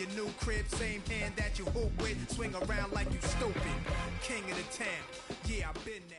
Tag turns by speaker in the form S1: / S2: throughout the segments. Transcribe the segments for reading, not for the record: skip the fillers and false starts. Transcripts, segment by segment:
S1: your new crib, same hand that you hoop with. Swing around like you stupid. King of the town, yeah, I've been that.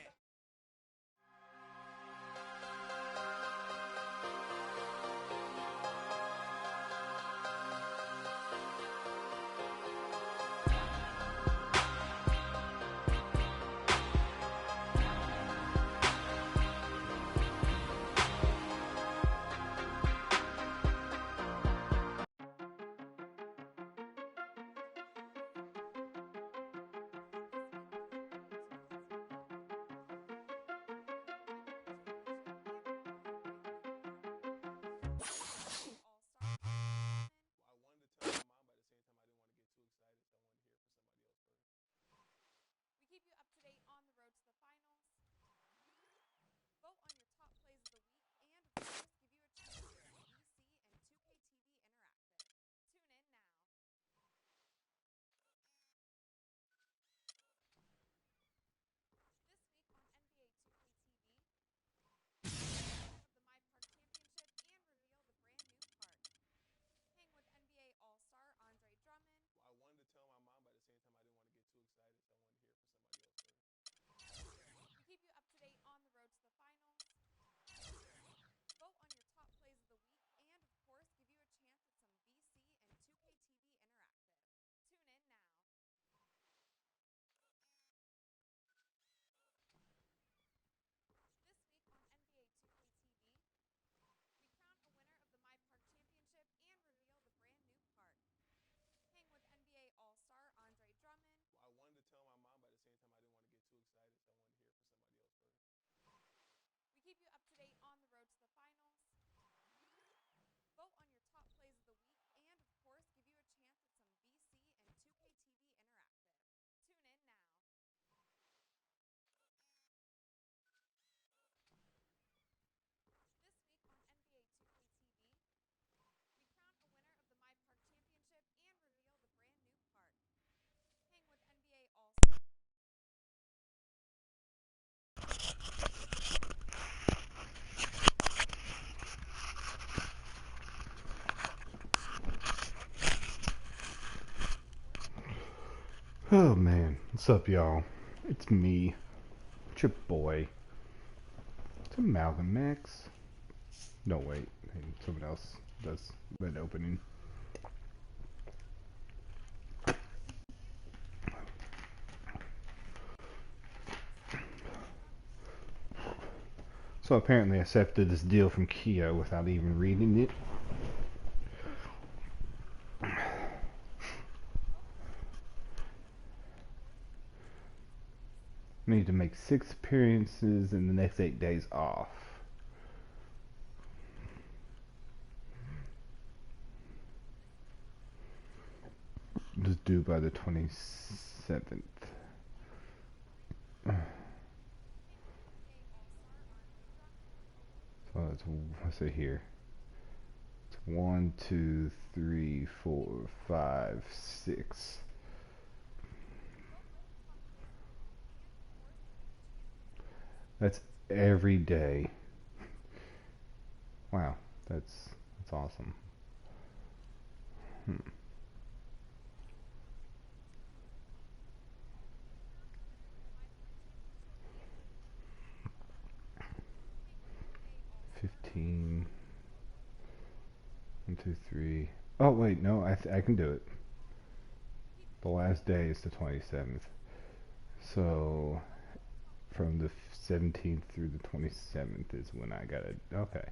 S2: Oh man, what's up, y'all? It's me, it's your boy. It's Amalgam Max. No, wait, someone else does that opening. So apparently I accepted this deal from Kia without even reading it. I need to make 6 appearances in the next 8 days off. Just due by the 27th. So let's see here. It's 1, 2, 3, 4, 5, 6. That's every day. Wow, that's awesome. 15. 1, 2, 3. Oh wait, no, I can do it. The last day is the 27th. So from the 17th through the 27th is when I gotta. Okay,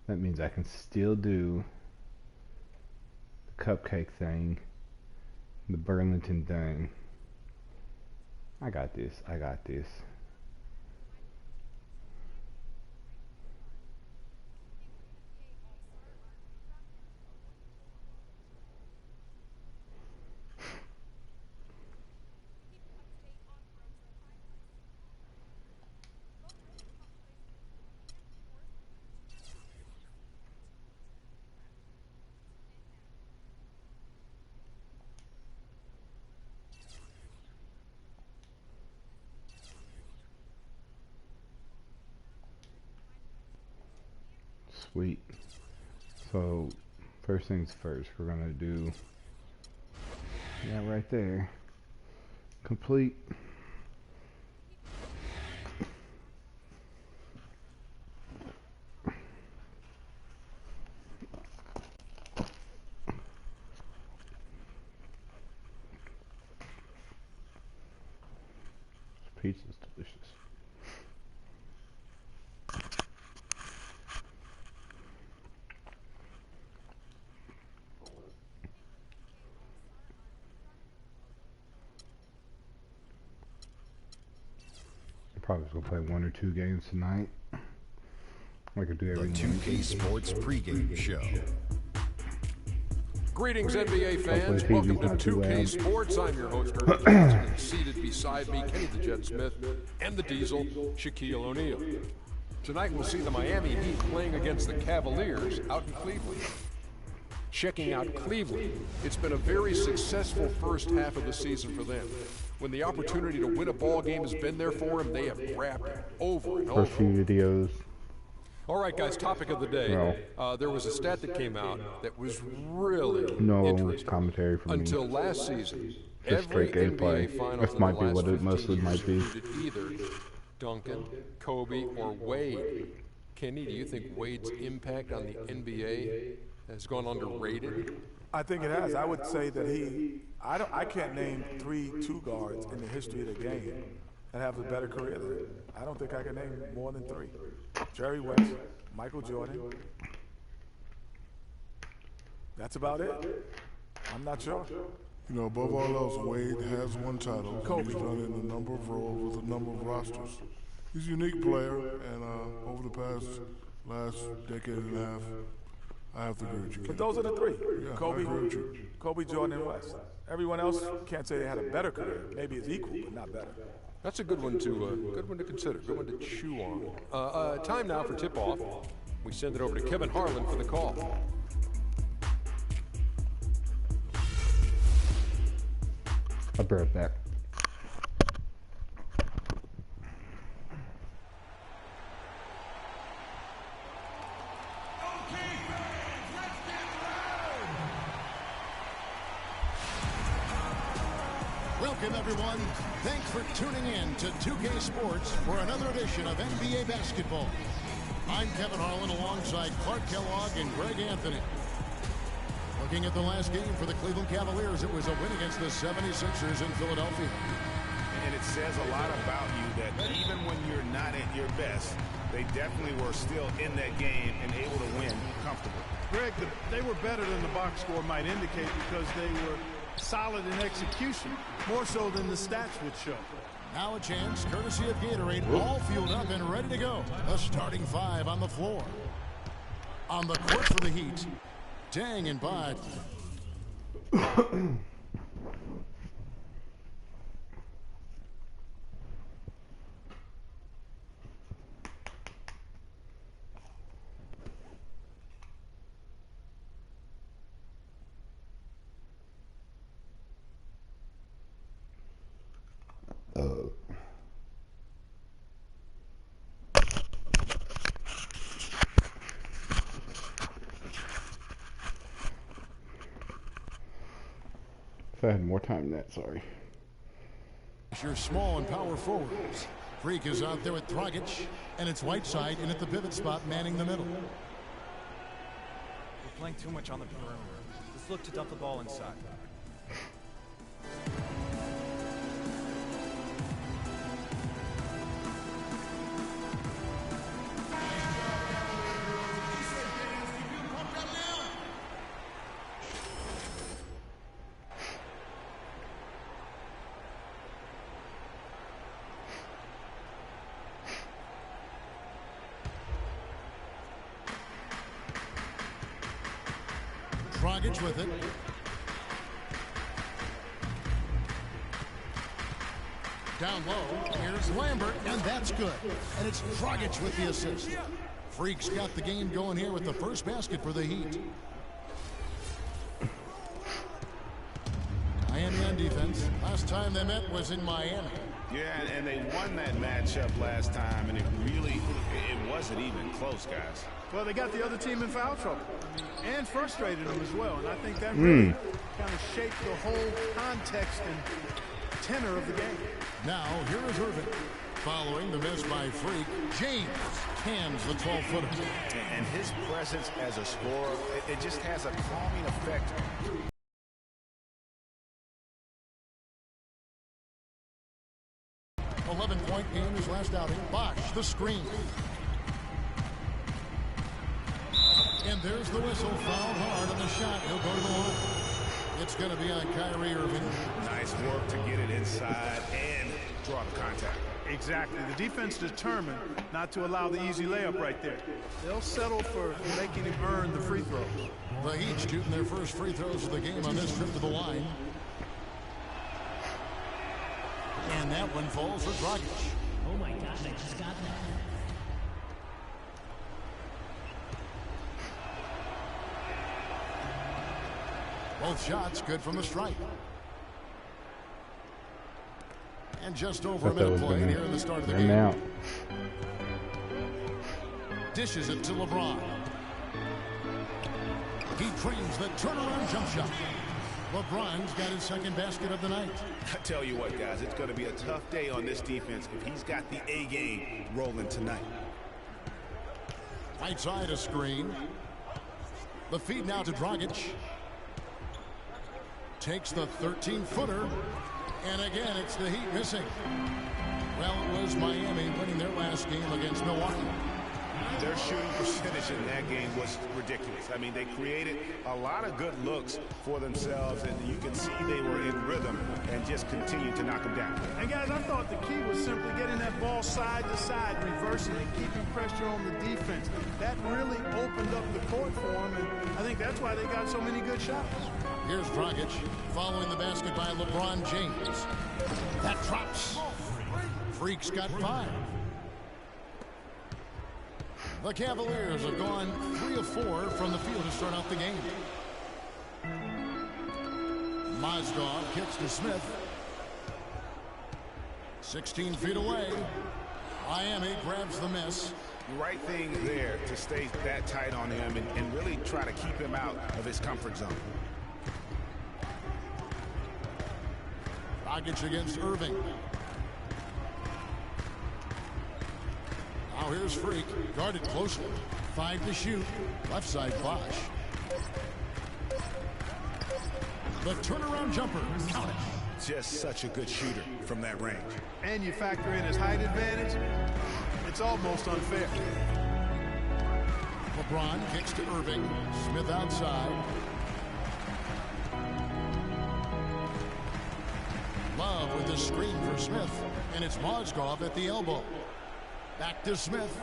S2: that means I can still do the cupcake thing, the Burlington thing. I got this. I got this. Sweet. So, first things first, we're gonna do Yeah, right there. Complete. This pizza's delicious. Probably just gonna play 1 or 2 games tonight. I could do every
S3: The 2K Sports pregame show.
S4: Greetings, NBA fans.
S2: Hopefully
S4: Welcome
S2: TV's
S4: to
S2: not too
S4: 2K
S2: loud.
S4: Sports. I'm your host, Kirk Johnson, and seated beside me, Kenny the Jet Smith, and the Diesel, Shaquille O'Neal. Tonight we'll see the Miami Heat playing against the Cavaliers out in Cleveland. Checking out Cleveland, it's been a very successful first half of the season for them. When the opportunity to win a ball game has been there for them, they have grabbed it over and over.
S2: First few videos.
S4: All right, guys, topic of the day.
S2: No.
S4: There was a stat that came out that was really
S2: No
S4: interesting.
S2: commentary from me.
S4: Until last season,
S2: Just
S4: every
S2: straight gameplay.
S4: NBA Finals
S2: That
S4: in
S2: might
S4: the
S2: be
S4: last
S2: what it
S4: 15
S2: mostly
S4: years
S2: might be.
S4: included either Duncan, Kobe, or Wade. Kenny, do you think Wade's impact on the NBA has gone underrated?
S5: I think it has. I would say that I can't name 3 two guards in the history of the game that have a better career than him. I don't think I can name more than 3. Jerry West, Michael Jordan. That's about it. I'm not sure.
S6: You know, above all else, Wade has one title.
S5: Kobe.
S6: He's done it in a number of roles with a number of rosters. He's a unique player, and over the last decade and a half, I have to agree with you.
S5: But those are the 3.
S6: Yeah, I agree with you.
S5: Kobe, Jordan, and West. Everyone else can't say they had a better career. Maybe it's equal, but not better.
S4: That's a good one to consider, good one to chew on. Time now for tip-off. We send it over to Kevin Harlan for the call.
S2: I'll be right back.
S3: Welcome, everyone. Thanks for tuning in to 2K Sports for another edition of NBA basketball. I'm Kevin Harlan alongside Clark Kellogg and Greg Anthony. Looking at the last game for the Cleveland Cavaliers, it was a win against the 76ers in Philadelphia.
S7: And it says a lot about you that even when you're not at your best, they definitely were still in that game and able to win comfortably.
S8: Greg, they were better than the box score might indicate because they were solid in execution, more so than the stats would show.
S3: Now a chance, courtesy of Gatorade, all fueled up and ready to go. A starting 5 on the floor. On the court for the Heat, Dang and Bud.
S2: If I had more time than that, sorry.
S3: Your small and power forwards. Freak is out there with Dragic, and it's Whiteside in at the pivot spot manning the middle.
S9: We're playing too much on the perimeter. Let's look to dump the ball inside.
S3: Dragic with it. Down low, here's Lambert, and that's good. And it's Dragic with the assist. Freak's got the game going here with the first basket for the Heat. Miami on defense. Last time they met was in Miami.
S7: Yeah, and they won that matchup last time, and it wasn't even close, guys.
S8: Well, they got the other team in foul trouble and frustrated them as well. And I think that really kind of shaped the whole concept context and tenor of the game.
S3: Now, here is Irving. Following the miss by Freak, James cans the 12-footer.
S7: And his presence as a scorer, it just has a calming effect.
S3: Point game his last outing. Bosch, the screen. And there's the whistle. Fouled hard on the shot. He'll go to the line. It's going to be on Kyrie Irving.
S7: Nice work to get it inside and draw the contact.
S8: Exactly. The defense determined not to allow the easy layup right there. They'll settle for making him earn the free throw.
S3: The Heat shooting their first free throws of the game on this trip to the line. And that one falls for Dragic.
S10: Oh my gosh, I just got that.
S3: Both shots good from the stripe. And just over a minute played here in the start of the game.
S2: Out.
S3: Dishes it to LeBron. He trains the turnaround jump shot. LeBron's got his second basket of the night.
S7: I tell you what, guys, it's going to be a tough day on this defense if he's got the A game rolling tonight.
S3: Right side a screen. The feed now to Dragic. Takes the 13-footer. And again, it's the Heat missing. Well, it was Miami winning their last game against Milwaukee.
S7: Their shooting percentage in that game was ridiculous. I mean, they created a lot of good looks for themselves, and you can see they were in rhythm and just continued to knock them down.
S8: And guys, I thought the key was simply getting that ball side to side, reversing and keeping pressure on the defense. That really opened up the court for them, and I think that's why they got so many good shots.
S3: Here's Dragic following the basket by LeBron James. That drops. Freak's got 5. The Cavaliers have gone 3 of 4 from the field to start out the game. Mozgov kicks to Smith. 16 feet away. Miami grabs the miss.
S7: Right thing there to stay that tight on him and really try to keep him out of his comfort zone.
S3: Dragic against Irving. Now here's Freak, guarded closely. 5 to shoot. Left side Bosch. The turnaround jumper. Count it.
S7: Just such a good shooter from that range.
S8: And you factor in his height advantage, it's almost unfair.
S3: LeBron kicks to Irving. Smith outside. Love with the screen for Smith. And it's Mozgov at the elbow. Back to Smith.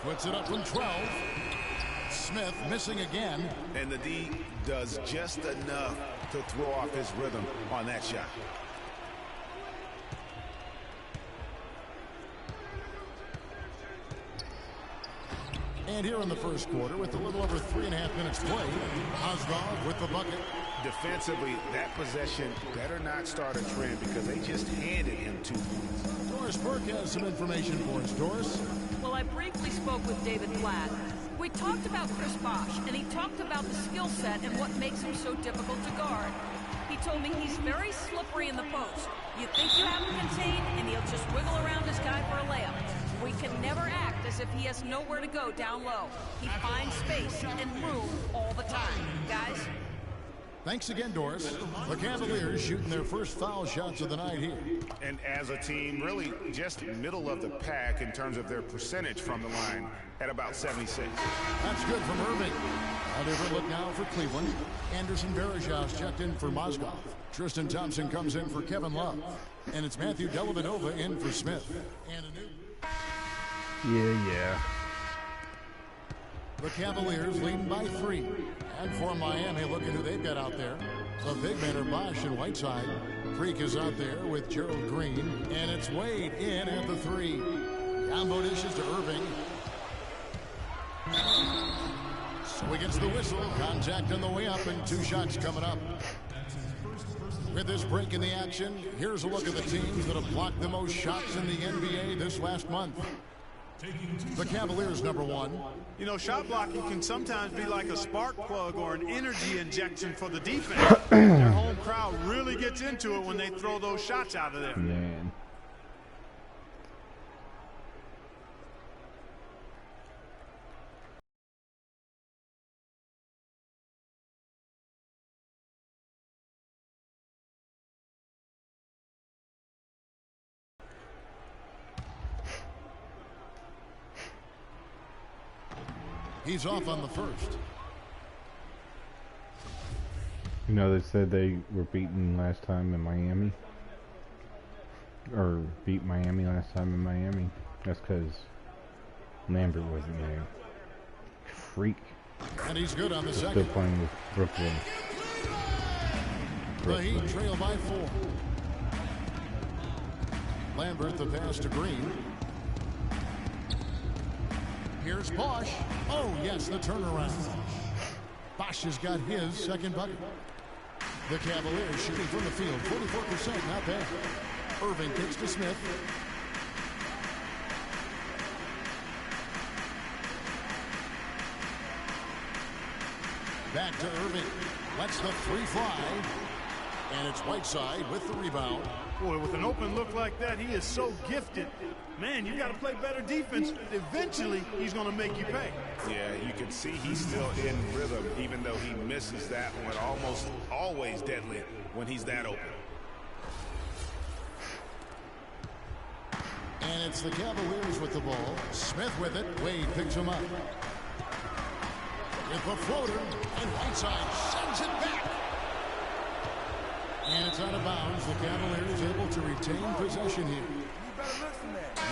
S3: Puts it up from 12. Smith missing again.
S7: And the D does just enough to throw off his rhythm on that shot.
S3: And here in the first quarter, with a little over 3.5 minutes played, Mozgov with the bucket.
S7: Defensively, that possession better not start a trend because they just handed him 2 points.
S3: Doris Burke has some information for us. Doris?
S11: Well, I briefly spoke with David Blatt. We talked about Chris Bosh, and he talked about the skill set and what makes him so difficult to guard. He told me he's very slippery in the post. You think you have him contained, and he'll just wiggle around his guy for a layup. We can never act as if he has nowhere to go down low. He finds space and room all the time. Guys?
S3: Thanks again, Doris. The Cavaliers shooting their first foul shots of the night here.
S7: And as a team, really just middle of the pack in terms of their percentage from the line at about 76.
S3: That's good from Irving. A different look now for Cleveland. Anderson Varejao checked in for Mozgov. Tristan Thompson comes in for Kevin Love. And it's Matthew Dellavedova in for Smith. And a new...
S2: Yeah.
S3: The Cavaliers leading by 3. And for Miami, look at who they've got out there. The big men are Bosch and Whiteside. Freak is out there with Gerald Green. And it's Wade in at the 3. Combo dishes to Irving. So he gets the whistle. Contact on the way up and 2 shots coming up. With this break in the action, here's a look at the teams that have blocked the most shots in the NBA this last month. The Cavaliers #1.
S8: You know, shot blocking can sometimes be like a spark plug or an energy injection for the defense. Their home crowd really gets into it when they throw those shots out of there.
S2: Man.
S3: He's off on the first.
S2: You know, they said they were beaten last time in Miami. Or beat Miami last time in Miami. That's because Lambert wasn't there. Freak.
S3: And he's good on the second.
S2: Still playing with Brooklyn.
S3: The Heat trail by 4. Lambert the pass to Green. Here's Bosch. Oh, yes, the turnaround. Bosch has got his second bucket. The Cavaliers shooting from the field, 44%, not bad. Irving kicks to Smith. Back to Irving. Lets the three fly. And it's Whiteside with the rebound.
S8: Boy, with an open look like that, he is so gifted. Man, you got to play better defense. Eventually, he's going to make you pay.
S7: Yeah, you can see he's still in rhythm, even though he misses that one. Almost always deadly when he's that open.
S3: And it's the Cavaliers with the ball. Smith with it. Wade picks him up. With the floater, and Whiteside sends it back. And it's out of bounds. The Cavaliers able to retain possession here.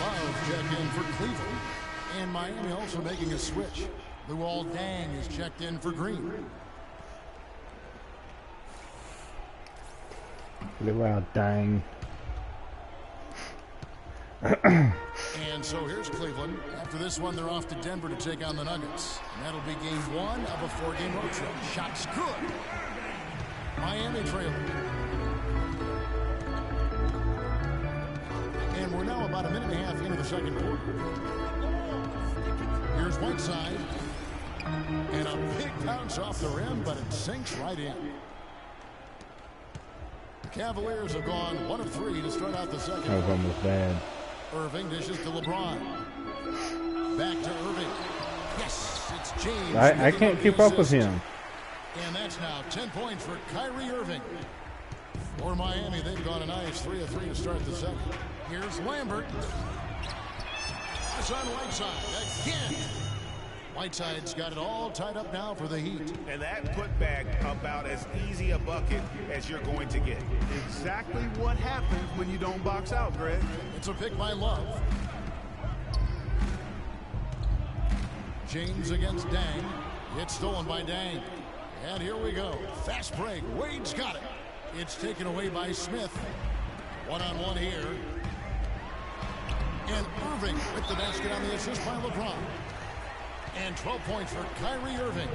S3: Love checked in for Cleveland. And Miami also making a switch. Luol Deng is checked in for Green.
S2: Luol Deng.
S3: And so here's Cleveland. After this one, they're off to Denver to take on the Nuggets. And that'll be game 1 of a 4-game road trip. Shots good. Miami trailing. And we're now about a minute and a half into the second quarter. Here's Whiteside. And a big bounce off the rim, but it sinks right in. The Cavaliers have gone 1 of 3 to start out the second.
S2: That was almost bad.
S3: Irving dishes to LeBron. Back to Irving. Yes, it's James.
S2: I can't keep up with him.
S3: And that's now 10 points for Kyrie Irving. For Miami, they've gone a nice 3 of 3 to start the second. Here's Lambert. Pass on Whiteside again. Whiteside's got it all tied up now for the Heat.
S7: And that putback about as easy a bucket as you're going to get.
S8: Exactly what happens when you don't box out, Greg.
S3: It's a pick by Love. James against Deng. It's stolen by Deng. And here we go. Fast break. Wade's got it. It's taken away by Smith. One-on-one here. And Irving with the basket on the assist by LeBron. And 12 points for Kyrie Irving.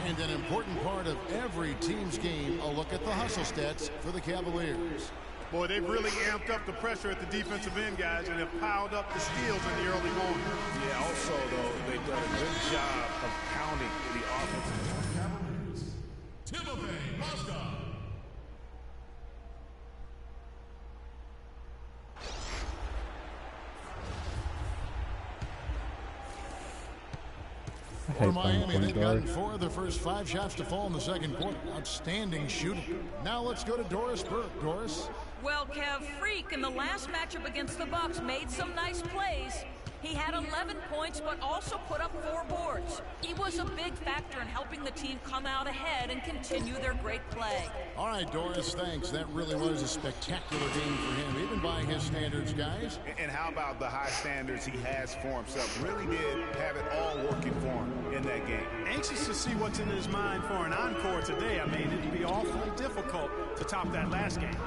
S3: And an important part of every team's game, a look at the hustle stats for the Cavaliers.
S8: Boy, they've really amped up the pressure at the defensive end, guys, and have piled up the steals in the early going.
S7: Yeah, also, though, they've done a good job of pounding the offensive.
S3: Timothy Mozgov. For Miami, they've gotten 4 of the first 5 shots to fall in the second quarter. Outstanding shooting. Now let's go to Doris Burke. Doris?
S11: Well, Kev, Freak in the last matchup against the Bucks made some nice plays. He had 11 points, but also put up 4 boards. He was a big factor in helping the team come out ahead and continue their great play.
S3: All right, Doris, thanks. That really was a spectacular game for him, even by his standards, guys.
S7: And how about the high standards he has for himself? Really did have it all working for him in that game.
S8: Anxious to see what's in his mind for an encore today. I mean, it'd be awfully difficult to top that last game.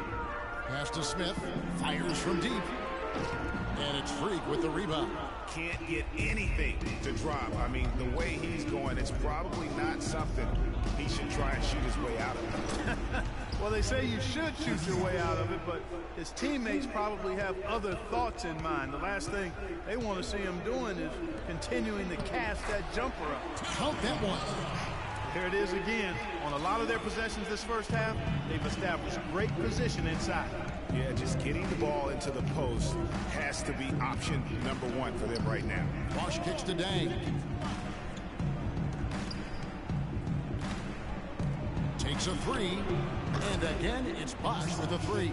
S3: Pass to Smith. Fires from deep. And it's Freak with the rebound.
S7: Can't get anything to drop. I mean, the way he's going, it's probably not something he should try and shoot his way out of.
S8: Well, they say you should shoot your way out of it, but his teammates probably have other thoughts in mind. The last thing they want to see him doing is continuing to cast that jumper up.
S3: Count that one.
S8: Here it is again. On a lot of their possessions this first half, they've established great position inside.
S7: Yeah, just getting the ball into the post has to be option number one for them right now.
S3: Bosch kicks to Dang. Takes a three. And again, it's Bosch with a three.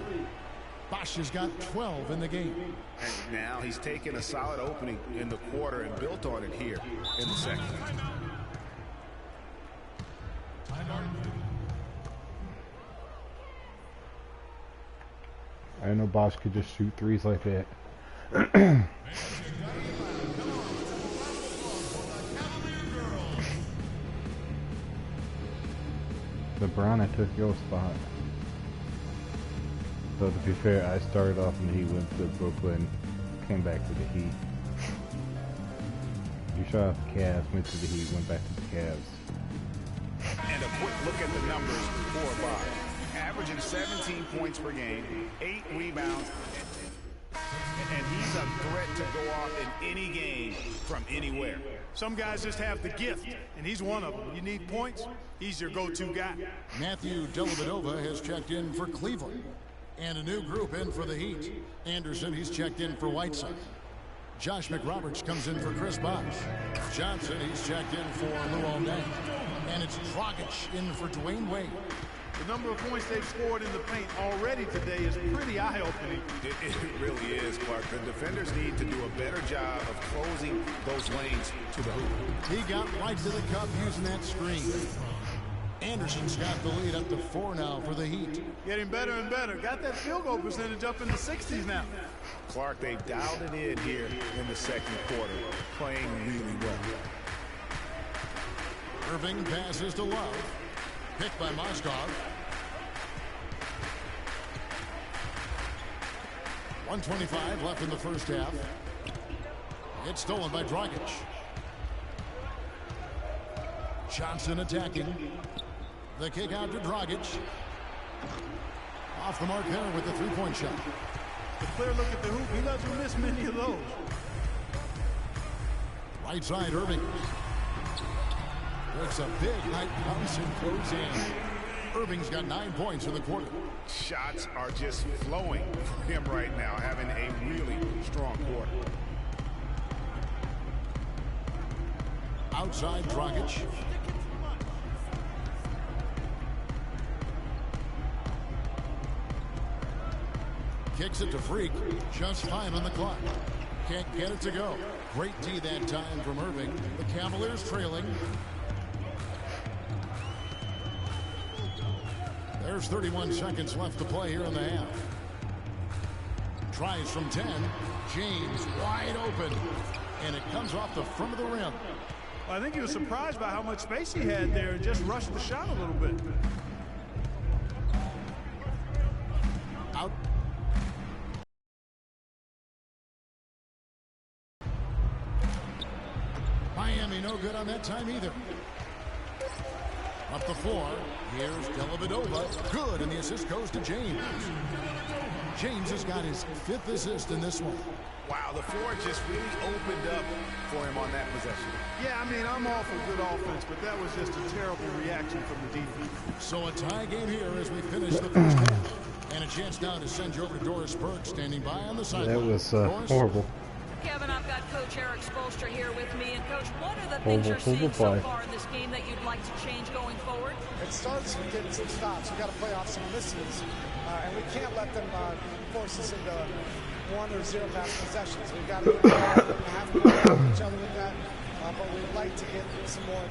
S3: Bosch has got 12 in the game.
S7: And now he's taken a solid opening in the quarter and built on it here in the second.
S2: I didn't know Bosch could just shoot threes like that. LeBron, I took your spot. So to be fair, I started off in the Heat, went to Brooklyn, came back to the Heat. You shot off the Cavs, went to the Heat, went back to the Cavs.
S7: And a quick look at the numbers for Bosch. Averaging 17 points per game, 8 rebounds, and he's a threat to go off in any game from anywhere.
S8: Some guys just have the gift, and he's one of them. You need points, he's your go-to guy.
S3: Matthew Dellavedova has checked in for Cleveland. And a new group in for the Heat. Anderson, he's checked in for Whiteside. Josh McRoberts comes in for Chris Bosh. Johnson, he's checked in for Luol Deng. And it's Dragic in for Dwayne Wade.
S8: The number of points they've scored in the paint already today is pretty eye-opening.
S7: It really is, Clark. The defenders need to do a better job of closing those lanes to the hoop.
S3: He got right to the cup using that screen. Anderson's got the lead up to 4 now for the Heat.
S8: Getting better and better. Got that field goal percentage up in the 60s now.
S7: Clark, they've dialed it in here in the second quarter, playing really well.
S3: Irving passes to Love. Picked by Mozgov. 1:25 left in the first half. It's stolen by Dragic. Johnson attacking. The kick out to Dragic. Off the mark there with the three-point shot.
S8: A clear look at the hoop. He doesn't miss many of those.
S3: Right side, Irving. It's a big night bounce and goes in. Irving's got 9 points in the quarter.
S7: Shots are just flowing for him right now, having a really strong quarter.
S3: Outside, Dragic. Kicks it to Freak. Just 5 on the clock. Can't get it to go. Great D that time from Irving. The Cavaliers trailing. There's 31 seconds left to play here in the half. Tries from 10. James wide open. And it comes off the front of the rim.
S8: I think he was surprised by how much space he had there and just rushed the shot a little bit.
S3: Out. Miami no good on that time either. Up the floor. Here's Dellavedova. Good, and the assist goes to James. James has got his 5th assist in this one.
S7: Wow, the floor just really opened up for him on that possession.
S8: Yeah, I mean, I'm all for good offense, but that was just a terrible reaction from the defense.
S3: So a tie game here as we finish the first half. And a chance now to send you over to Doris Burke standing by on the sideline.
S2: That was horrible.
S11: Kevin, I've got Coach Eric Spoelstra here with me. And, Coach, what are the things you're seeing so far in this game that you'd like to change going forward?
S12: It starts with getting some stops. We've got to play off some misses, and we can't let them force us into 1 or 0 pass possessions. We've got to have to help each other with that, but we'd like to get some more.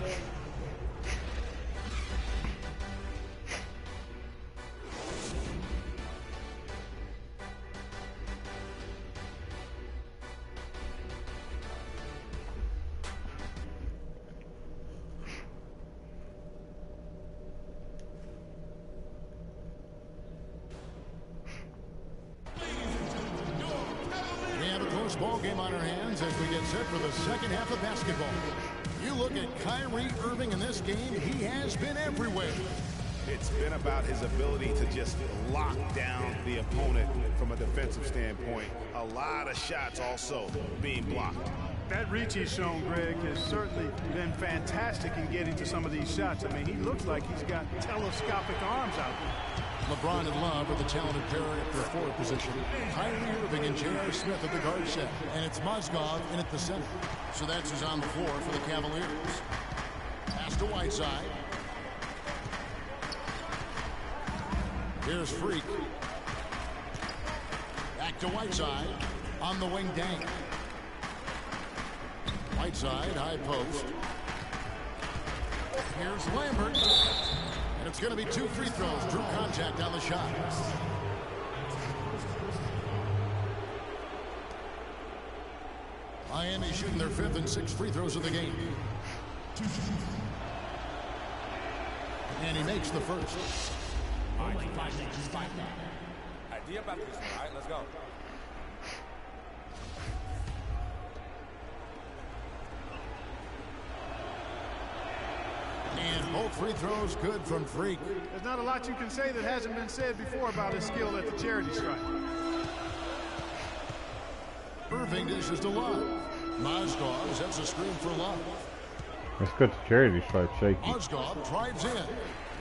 S3: Ball game on our hands as we get set for the second half of basketball. You look at Kyrie Irving in this game, he has been everywhere.
S7: It's been about his ability to just lock down the opponent from a defensive standpoint. A lot of shots also being blocked.
S8: That reach he's shown, Greg, has certainly been fantastic in getting to some of these shots. I mean, he looks like he's got telescopic arms out there.
S3: LeBron in love with the talented pair at the forward position. Kyrie Irving and J.R. Smith at the guard set. And it's Mozgov in at the center. So that's who's on the floor for the Cavaliers. Pass to Whiteside. Here's Freak. Back to Whiteside. On the wing, Dang. Whiteside, high post. Here's Lambert. And it's going to be 2 free throws. Drew contact on the shot. Miami shooting their 5th and 6th free throws of the game. And he makes the first.
S9: Idea about this one, all right? Let's go.
S3: And both free throws good from Freak.
S8: There's not a lot you can say that hasn't been said before about his skill at the charity stripe.
S3: Irving dishes to Love. Mozgov sets a screen for Love.
S2: Let's go to charity stripe, shaky.
S3: Mozgov drives in.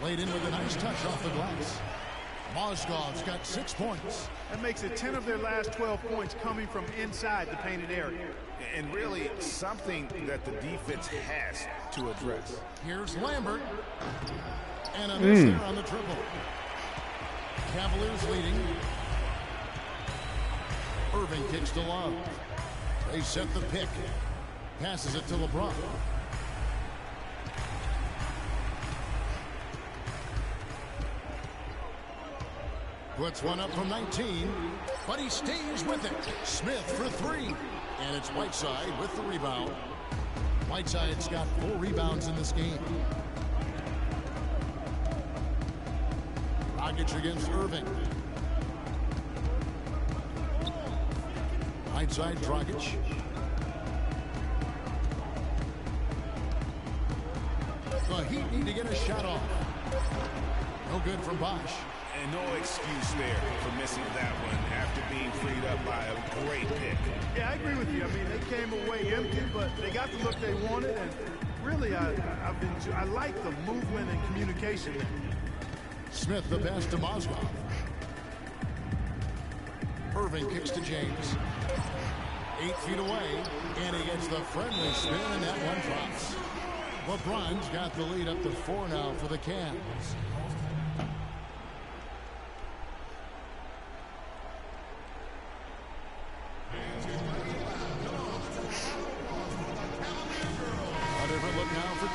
S3: Laid in with a nice touch off the glass. Mozgov's got 6 points.
S8: That makes it 10 of their last 12 points coming from inside the painted area.
S7: And really something that the defense has to address.
S3: Here's Lambert. And a miss there on the triple. Cavaliers leading. Irving kicks to Love. They set the pick. Passes it to LeBron. Puts one up from 19, but he stays with it. Smith for 3. And it's Whiteside with the rebound. Whiteside's got 4 rebounds in this game. Dragic against Irving. Whiteside, Dragic. The Heat need to get a shot off. No good from Bosch.
S7: And no excuse there for missing that one after being freed up by a great pick.
S8: Yeah, I agree with you. I mean, they came away empty, but they got the look they wanted, and really, I like the movement and communication there.
S3: Smith the pass to Mozgov. Irving kicks to James. 8 feet away, and he gets the friendly spin, and that one drops. LeBron's got the lead up to 4 now for the Cavs.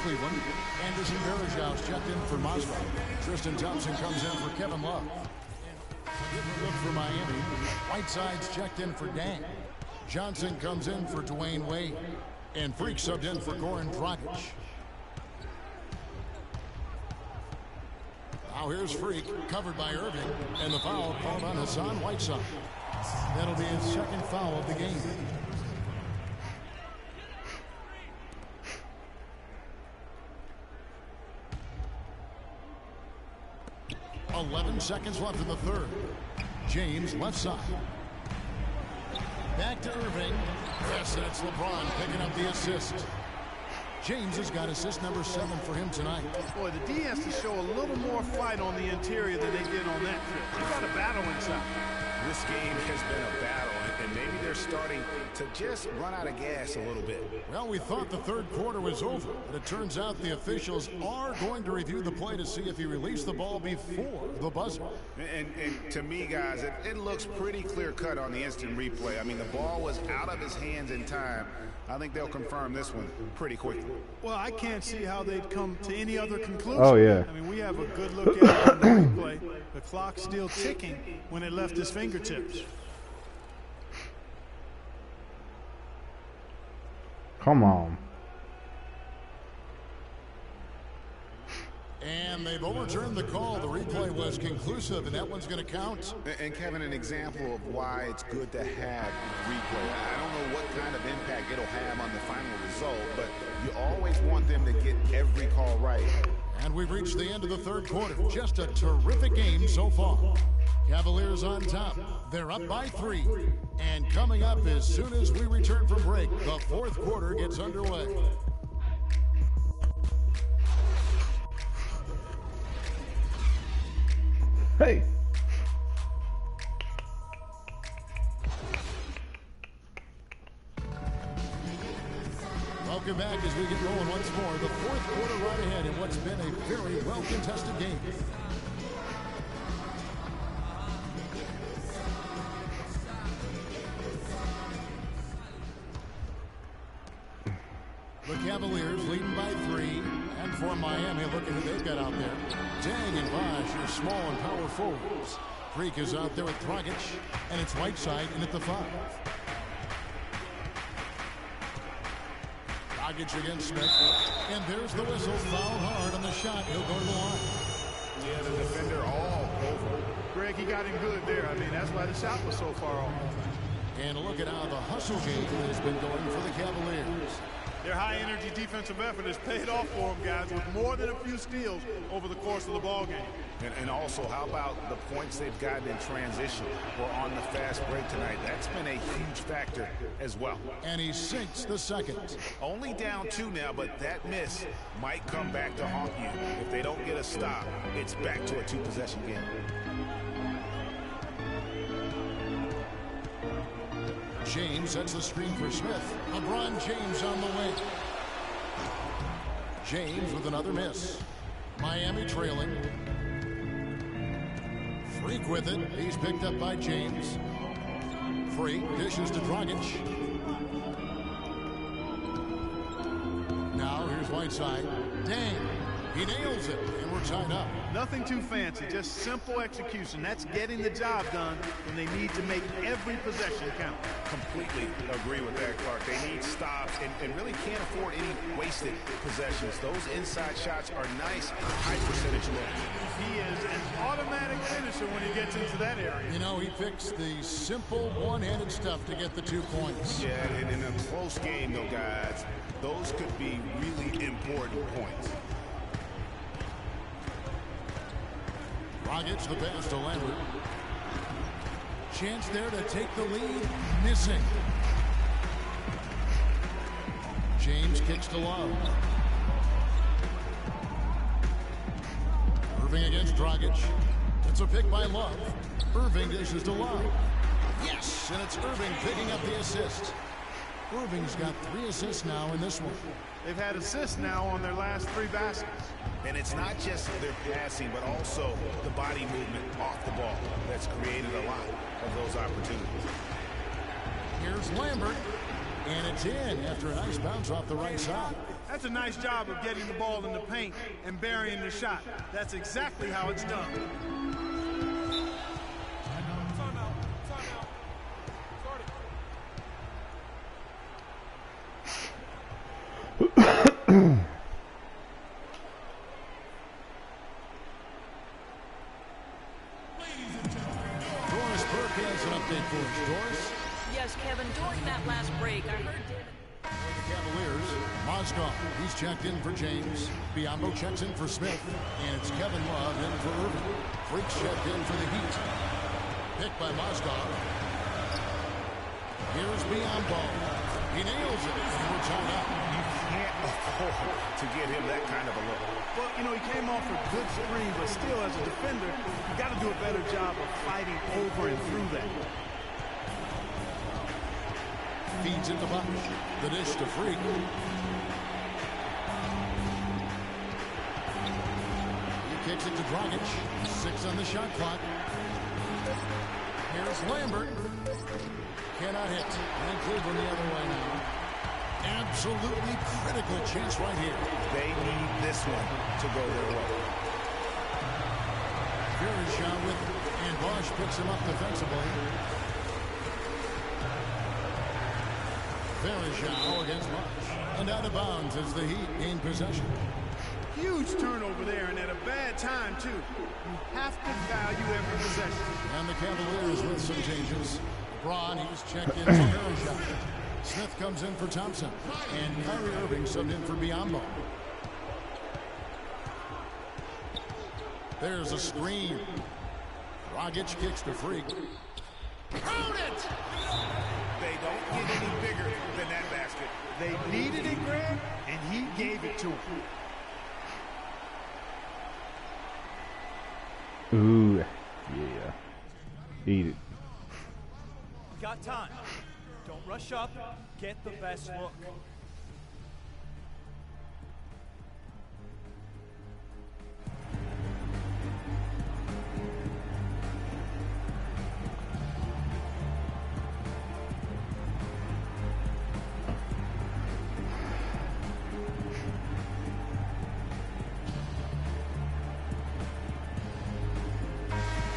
S3: Cleveland. Anderson Varejau's checked in for Mozgov. Tristan Thompson comes in for Kevin Love. Different look for Miami. Whiteside's checked in for Dang. Johnson comes in for Dwayne Wade. And Freak subbed in for Goran Dragic. Now here's Freak, covered by Irving. And the foul called on Hassan Whiteside. That'll be his 2nd foul of the game. 11 seconds left in the 3rd. James left side. Back to Irving. Yes, that's LeBron picking up the assist. James has got assist number 7 for him tonight.
S8: Boy, the D has to show a little more fight on the interior than they did on that trip. They got a battle inside.
S7: This game has been a battle, and maybe they're starting to just run out of gas a little bit.
S3: Well, we thought the 3rd quarter was over, but it turns out the officials are going to review the play to see if he released the ball before the buzzer.
S7: And to me, guys, it looks pretty clear-cut on the instant replay. I mean, the ball was out of his hands in time. I think they'll confirm this one pretty quickly.
S8: Well, I can't see how they'd come to any other conclusion.
S2: Oh, yeah.
S8: I mean, we have a good look at it on the replay. The clock's still ticking when it left his fingertips.
S2: Come on.
S3: And And they've overturned the call. The replay was conclusive, and that one's going to count.
S7: And Kevin, an example of why it's good to have replay. I don't know what kind of impact it'll have on the final result, but you always want them to get every call right.
S3: And we've reached the end of the third quarter. Just a terrific game so far. Cavaliers on top. They're up by 3. And coming up as soon as we return from break, the fourth quarter gets underway.
S2: Hey!
S3: Welcome back as we get rolling once more. The fourth quarter right ahead in what's been a very well-contested game. The Cavaliers leading by 3. And for Miami, look at who they've got out there. Dang and Bosch are small and power forwards. Freak is out there with Dragic, and it's Whiteside in at the 5. Dragic against Smith. And there's the whistle. Foul hard on the shot. He'll go to the line.
S7: Yeah, the defender all over.
S8: Greg, he got him good there. I mean, that's why the shot was so far off.
S3: And look at how the hustle game has been going for the Cavaliers.
S8: Their high-energy defensive effort has paid off for them, guys, with more than a few steals over the course of the ball game.
S7: And also, how about the points they've gotten in transition or on the fast break tonight? That's been a huge factor as well.
S3: And he sinks the second.
S7: Only down 2 now, but that miss might come back to haunt you. If they don't get a stop, it's back to a 2-possession game.
S3: James sets the screen for Smith. LeBron James on the way. James with another miss. Miami trailing. Freak with it. He's picked up by James. Freak dishes to Dragic. Now here's Whiteside. Dang. He nails it, and we're tied up.
S8: Nothing too fancy, just simple execution. That's getting the job done when they need to make every possession count.
S7: Completely agree with that, Clark. They need stops and really can't afford any wasted possessions. Those inside shots are nice, high percentage looks.
S8: He is an automatic finisher when he gets into that area.
S3: You know, he picks the simple one-handed stuff to get the 2 points.
S7: Yeah, and in a close game, though, guys, those could be really important points.
S3: Dragic the pass to Lambert. Chance there to take the lead. Missing. James kicks to Love. Irving against Dragic. It's a pick by Love. Irving dishes to Love. Yes, and it's Irving picking up the assist. Irving's got 3 assists now in this one.
S8: They've had assists now on their last 3 baskets.
S7: And it's not just their passing, but also the body movement off the ball that's created a lot of those opportunities.
S3: Here's Lambert, and it's in after a nice bounce off the right side.
S8: That's a nice job of getting the ball in the paint and burying the shot. That's exactly how it's done.
S11: Yes, Kevin, during that last break, I heard
S3: the Cavaliers. Mozgov, he's checked in for James. Biombo checks in for Smith. And it's Kevin Love in for Irving. Freaks checked in for the Heat. Picked by Mozgov. Here's Biombo. He nails it. And we're tied up.
S7: You can't afford to get him that kind of a look.
S8: Well, you know, he came off a good screen, but still, as a defender, you got to do a better job of fighting over and through that.
S3: Feeds it to Buck. The dish to Freak. He kicks it to Dragic. 6 on the shot clock. Here's Lambert. Cannot hit. And Cleveland the other way now. Absolutely critical chance right here.
S7: They need this one to go their way.
S3: Verishaw with it. And Bosch picks him up defensively. Verishaw against Bosch. And out of bounds as the Heat gain possession.
S8: Huge turnover there, and at a bad time, too. You have to value every possession.
S3: And the Cavaliers with some changes. Braun, he's checked in for Bergeron. Smith comes in for Thompson. And Kyrie Irving subbed in for Biyombo. There's a screen. Dragic kicks to Freak.
S7: Count it! They don't get any bigger than that basket.
S8: They needed it, Greg, and he gave it to them.
S2: Ooh, yeah. Eat it.
S13: Got time. Don't rush up. Get the best look.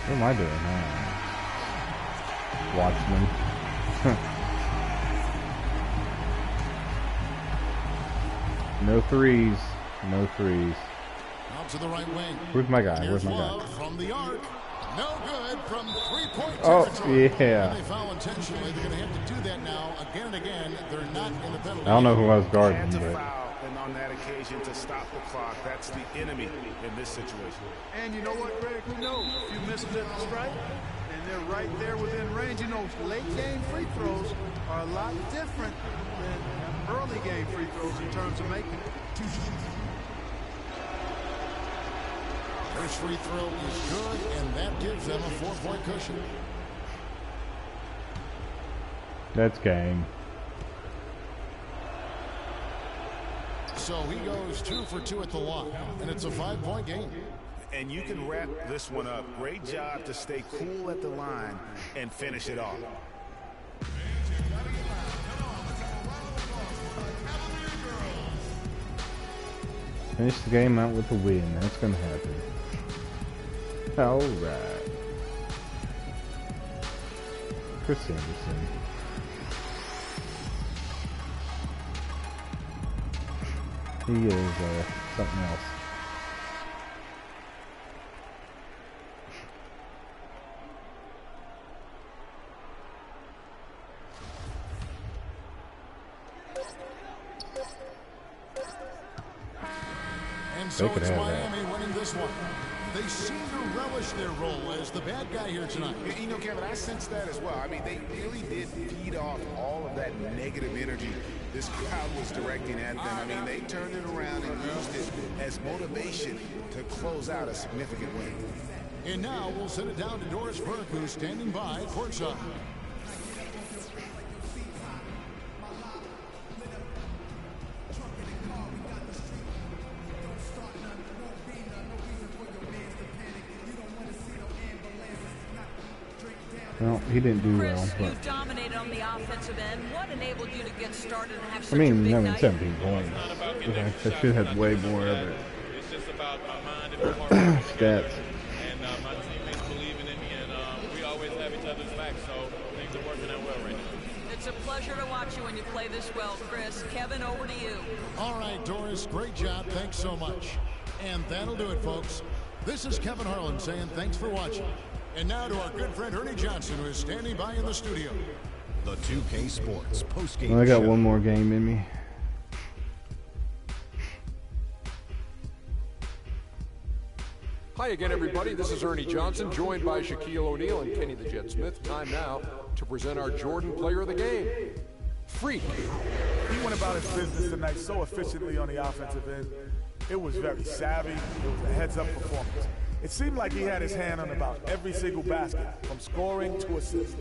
S2: What am I doing? Watchmen. No threes. No threes.
S3: Out to the right wing.
S2: Where's my guy? Where's my
S3: Love
S2: guy?
S3: from the arc. No good from three-point
S2: Oh,
S3: territory.
S2: yeah.
S3: When they foul intentionally, they're going to have to do that now again and again. They're not in the penalty.
S2: I don't know who I was
S7: Had
S2: guarding,
S7: to
S2: but
S7: foul, and on that occasion to stop the clock. That's the enemy in this situation.
S8: And you know what, Greg? Who knows? If you miss them at the strike, and they're right there within range. You know, late game free throws are a lot different than early game free throws in terms of making it.
S3: First free throw is good, and that gives them a 4-point cushion.
S2: that's game.
S3: So he goes 2 for 2 at the line, and it's a 5-point game.
S7: And you can wrap this one up. Great job to stay cool at the line and finish it off.
S2: Finish the game out with a win. That's gonna happen. All right. Chris Anderson. He is something else.
S3: And so
S2: They could
S3: it's
S2: have
S3: Miami winning this one. They seem to relish their role as the bad guy here tonight.
S7: You know, Kevin, I sense that as well. I mean, they really did feed off all of that negative energy this crowd was directing at them. I mean, they turned it around and used it as motivation to close out a significant win.
S3: And now we'll send it down to Doris Burke, who's standing by courtside.
S2: Well, he didn't do well,
S11: Chris, you
S2: but
S11: dominated on the offensive end. What enabled you to get started and have
S2: I
S11: such a
S2: mean,
S11: big
S2: having
S11: night?
S2: 17 points. I should have way more of it.
S14: It's just about my mind and my heart working together.
S2: Stats.
S14: And my teammates believing in me, and we always have each other's back, so things are working out well right now.
S11: It's a pleasure to watch you when you play this well, Chris. Kevin, over to you.
S3: All right, Doris, great job. Thanks so much. And that'll do it, folks. This is Kevin Harlan saying thanks for watching. And now to our good friend Ernie Johnson, who is standing by in the studio.
S15: The 2K Sports postgame
S2: Well, I got
S15: show.
S2: one more game in me.
S4: Hi again, everybody. This is Ernie Johnson, joined by Shaquille O'Neal and Kenny the Jet Smith. Time now to present our Jordan Player of the Game, Freak.
S5: He went about his business tonight so efficiently on the offensive end. It was very savvy. It was a heads-up performance. It seemed like he had his hand on about every single basket, from scoring to assist.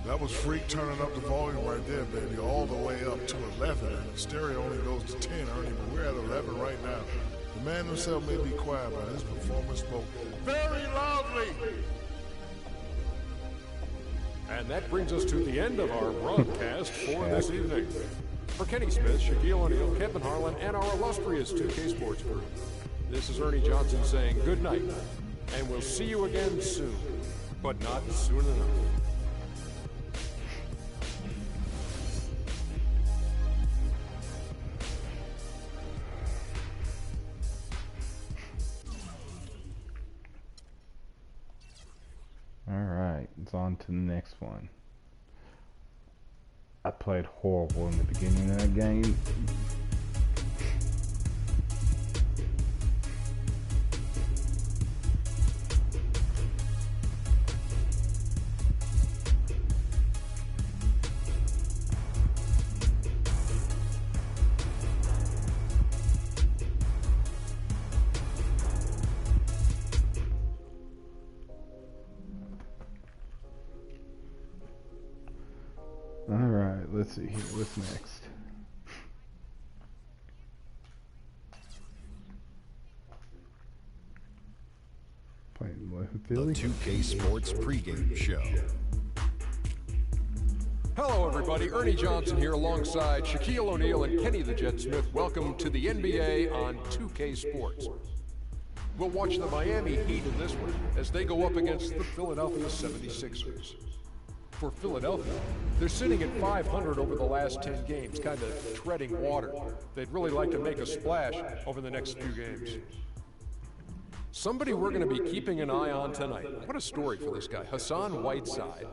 S6: That was Freak turning up the volume right there, baby, all the way up to 11. And the stereo only goes to 10, Ernie, but we're at 11 right now. The man himself may be quiet, but his performance spoke very loudly.
S4: And that brings us to the end of our broadcast for this evening. For Kenny Smith, Shaquille O'Neal, Kevin Harlan, and our illustrious 2K Sports crew, this is Ernie Johnson saying good night, and we'll see you again soon, but not soon enough.
S2: on to the next one. I played horrible in the beginning of that game. Alright, let's see here. What's next? Playing what? Philly?
S15: The 2K Sports pregame show.
S4: Hello, everybody. Ernie Johnson here alongside Shaquille O'Neal and Kenny the Jet Smith. Welcome to the NBA on 2K Sports. We'll watch the Miami Heat in this one as they go up against the Philadelphia 76ers. For Philadelphia, they're sitting at 500 over the last 10 games, kind of treading water. They'd really like to make a splash over the next few games. Somebody we're going to be keeping an eye on tonight. What a story for this guy, Hassan Whiteside.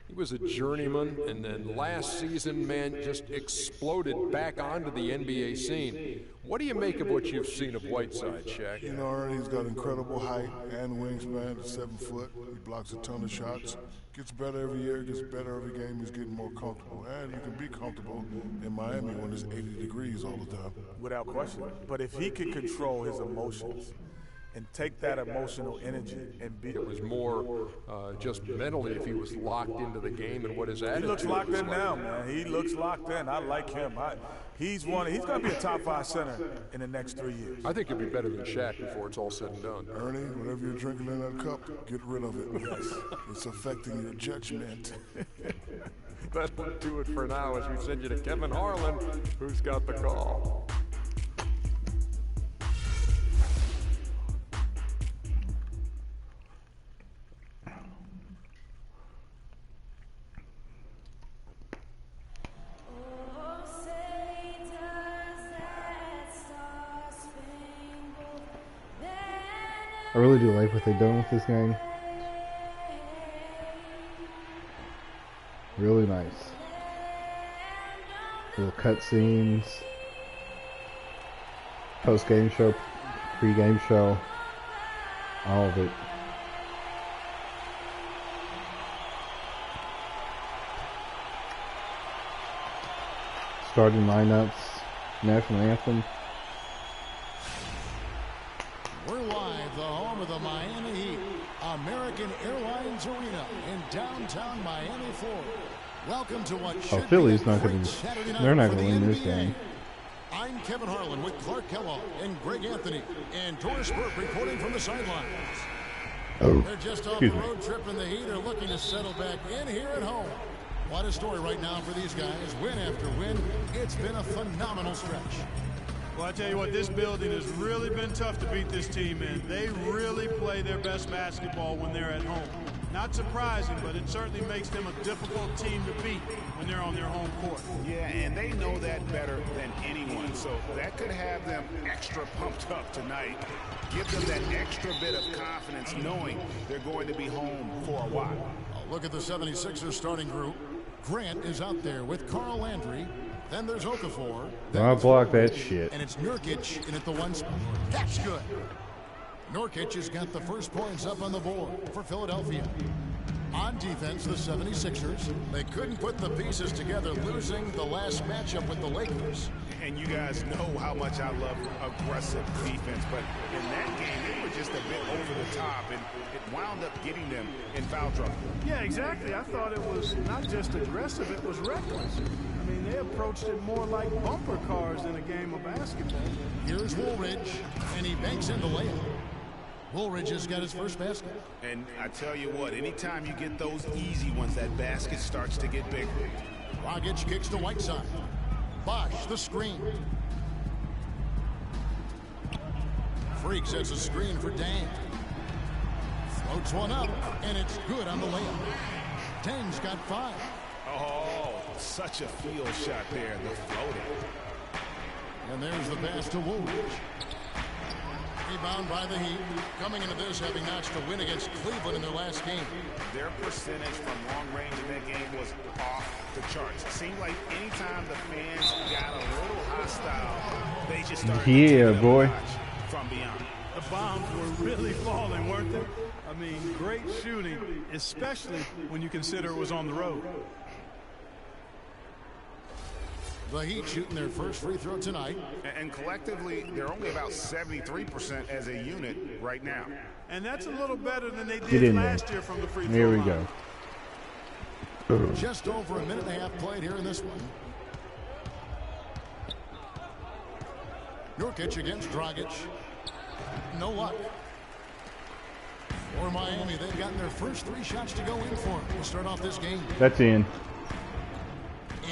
S4: He was a journeyman, and then last season, man, just exploded back onto the NBA scene. What do you make of what you've seen of Whiteside, Shaq?
S6: You know, Ernie's got incredible height and wingspan. He's 7 foot. He blocks a ton of shots. Gets better every year. Gets better every game. He's getting more comfortable. And you can be comfortable in Miami when it's 80 degrees all the time.
S5: Without question. But if he can control his emotions and take that emotional energy and be...
S4: It was more just mentally if he was locked into the game and what his attitude was.
S5: He looks locked in now, man. He looks locked in. I like him. He's going to be a top 5 center in the next 3 years.
S4: I think he'll be better than Shaq before it's all said and done.
S6: Ernie, whatever you're drinking in that cup, get rid of it. Yes. It's affecting your judgment.
S4: That'll do it for now as we send you to Kevin Harlan, who's got the call.
S2: I really do like what they've done with this game. Really nice. Little cutscenes, post-game show, pre-game show, all of it. Starting lineups, national anthem.
S3: We're live, the home of the Miami Heat, American Airlines Arena in downtown Miami, Florida. Welcome to what should
S2: Philly's
S3: be a
S2: not
S3: great
S2: going
S3: Saturday
S2: to.
S3: night
S2: They're not
S3: for
S2: going to
S3: the
S2: win this
S3: NBA.
S2: game.
S3: I'm Kevin Harlan with Clark Kellogg and Greg Anthony and Doris Burke reporting from the sidelines.
S2: Oh,
S3: They're just off
S2: excuse
S3: the
S2: me.
S3: road trip, and the Heat are looking to settle back in here at home. What a story right now for these guys. Win after win. It's been a phenomenal stretch.
S8: Well, I tell you what, this building has really been tough to beat this team in. They really play their best basketball when they're at home. Not surprising, but it certainly makes them a difficult team to beat when they're on their home court.
S7: Yeah, and they know that better than anyone, so that could have them extra pumped up tonight. Give them that extra bit of confidence knowing they're going to be home for a while.
S3: Look at the 76ers starting group. Grant is out there with Carl Landry. Then there's Okafor.
S2: I'll block that shit.
S3: And it's Nurkic in at the 1 spot. That's good. Nurkic has got the first points up on the board for Philadelphia. On defense, the 76ers, they couldn't put the pieces together, losing the last matchup with the Lakers.
S7: And you guys know how much I love aggressive defense, but in that game, they were just a bit over the top, and it wound up getting them in foul trouble.
S8: Yeah, exactly. I thought it was not just aggressive, it was reckless. I mean, they approached it more like bumper cars in a game of basketball.
S3: Here's Woolridge, and he banks in the layup. Woolridge has got his first basket.
S7: And I tell you what, anytime you get those easy ones, that basket starts to get bigger.
S3: Dragic kicks to Whiteside. Bosh, the screen. Freak sets a screen for Dang. Floats one up, and it's good on the layup. Dang's got 5.
S7: Oh, such a field shot there, the floater.
S3: And there's the pass to Woolridge. Rebound by the Heat. Coming into this, having notched a win against Cleveland in their last game.
S7: Their percentage from long range in that game was off the charts. It seemed like anytime the fans got a little hostile, they just started to
S2: boy.
S7: From beyond.
S8: The bombs were really falling, weren't they? I mean, great shooting, especially when you consider it was on the road.
S3: The Heat shooting their first free throw tonight.
S7: And collectively, they're only about 73% as a unit right now.
S8: And that's a little better than they
S2: Get
S8: did
S2: in
S8: last
S2: there.
S8: year from the free throw
S2: Here we
S8: line.
S2: go.
S3: Just over a minute and a half played here in this one. Nurkic against Dragic. No luck. For Miami, they've gotten their first 3 shots to go in for them to start off this game.
S2: That's in.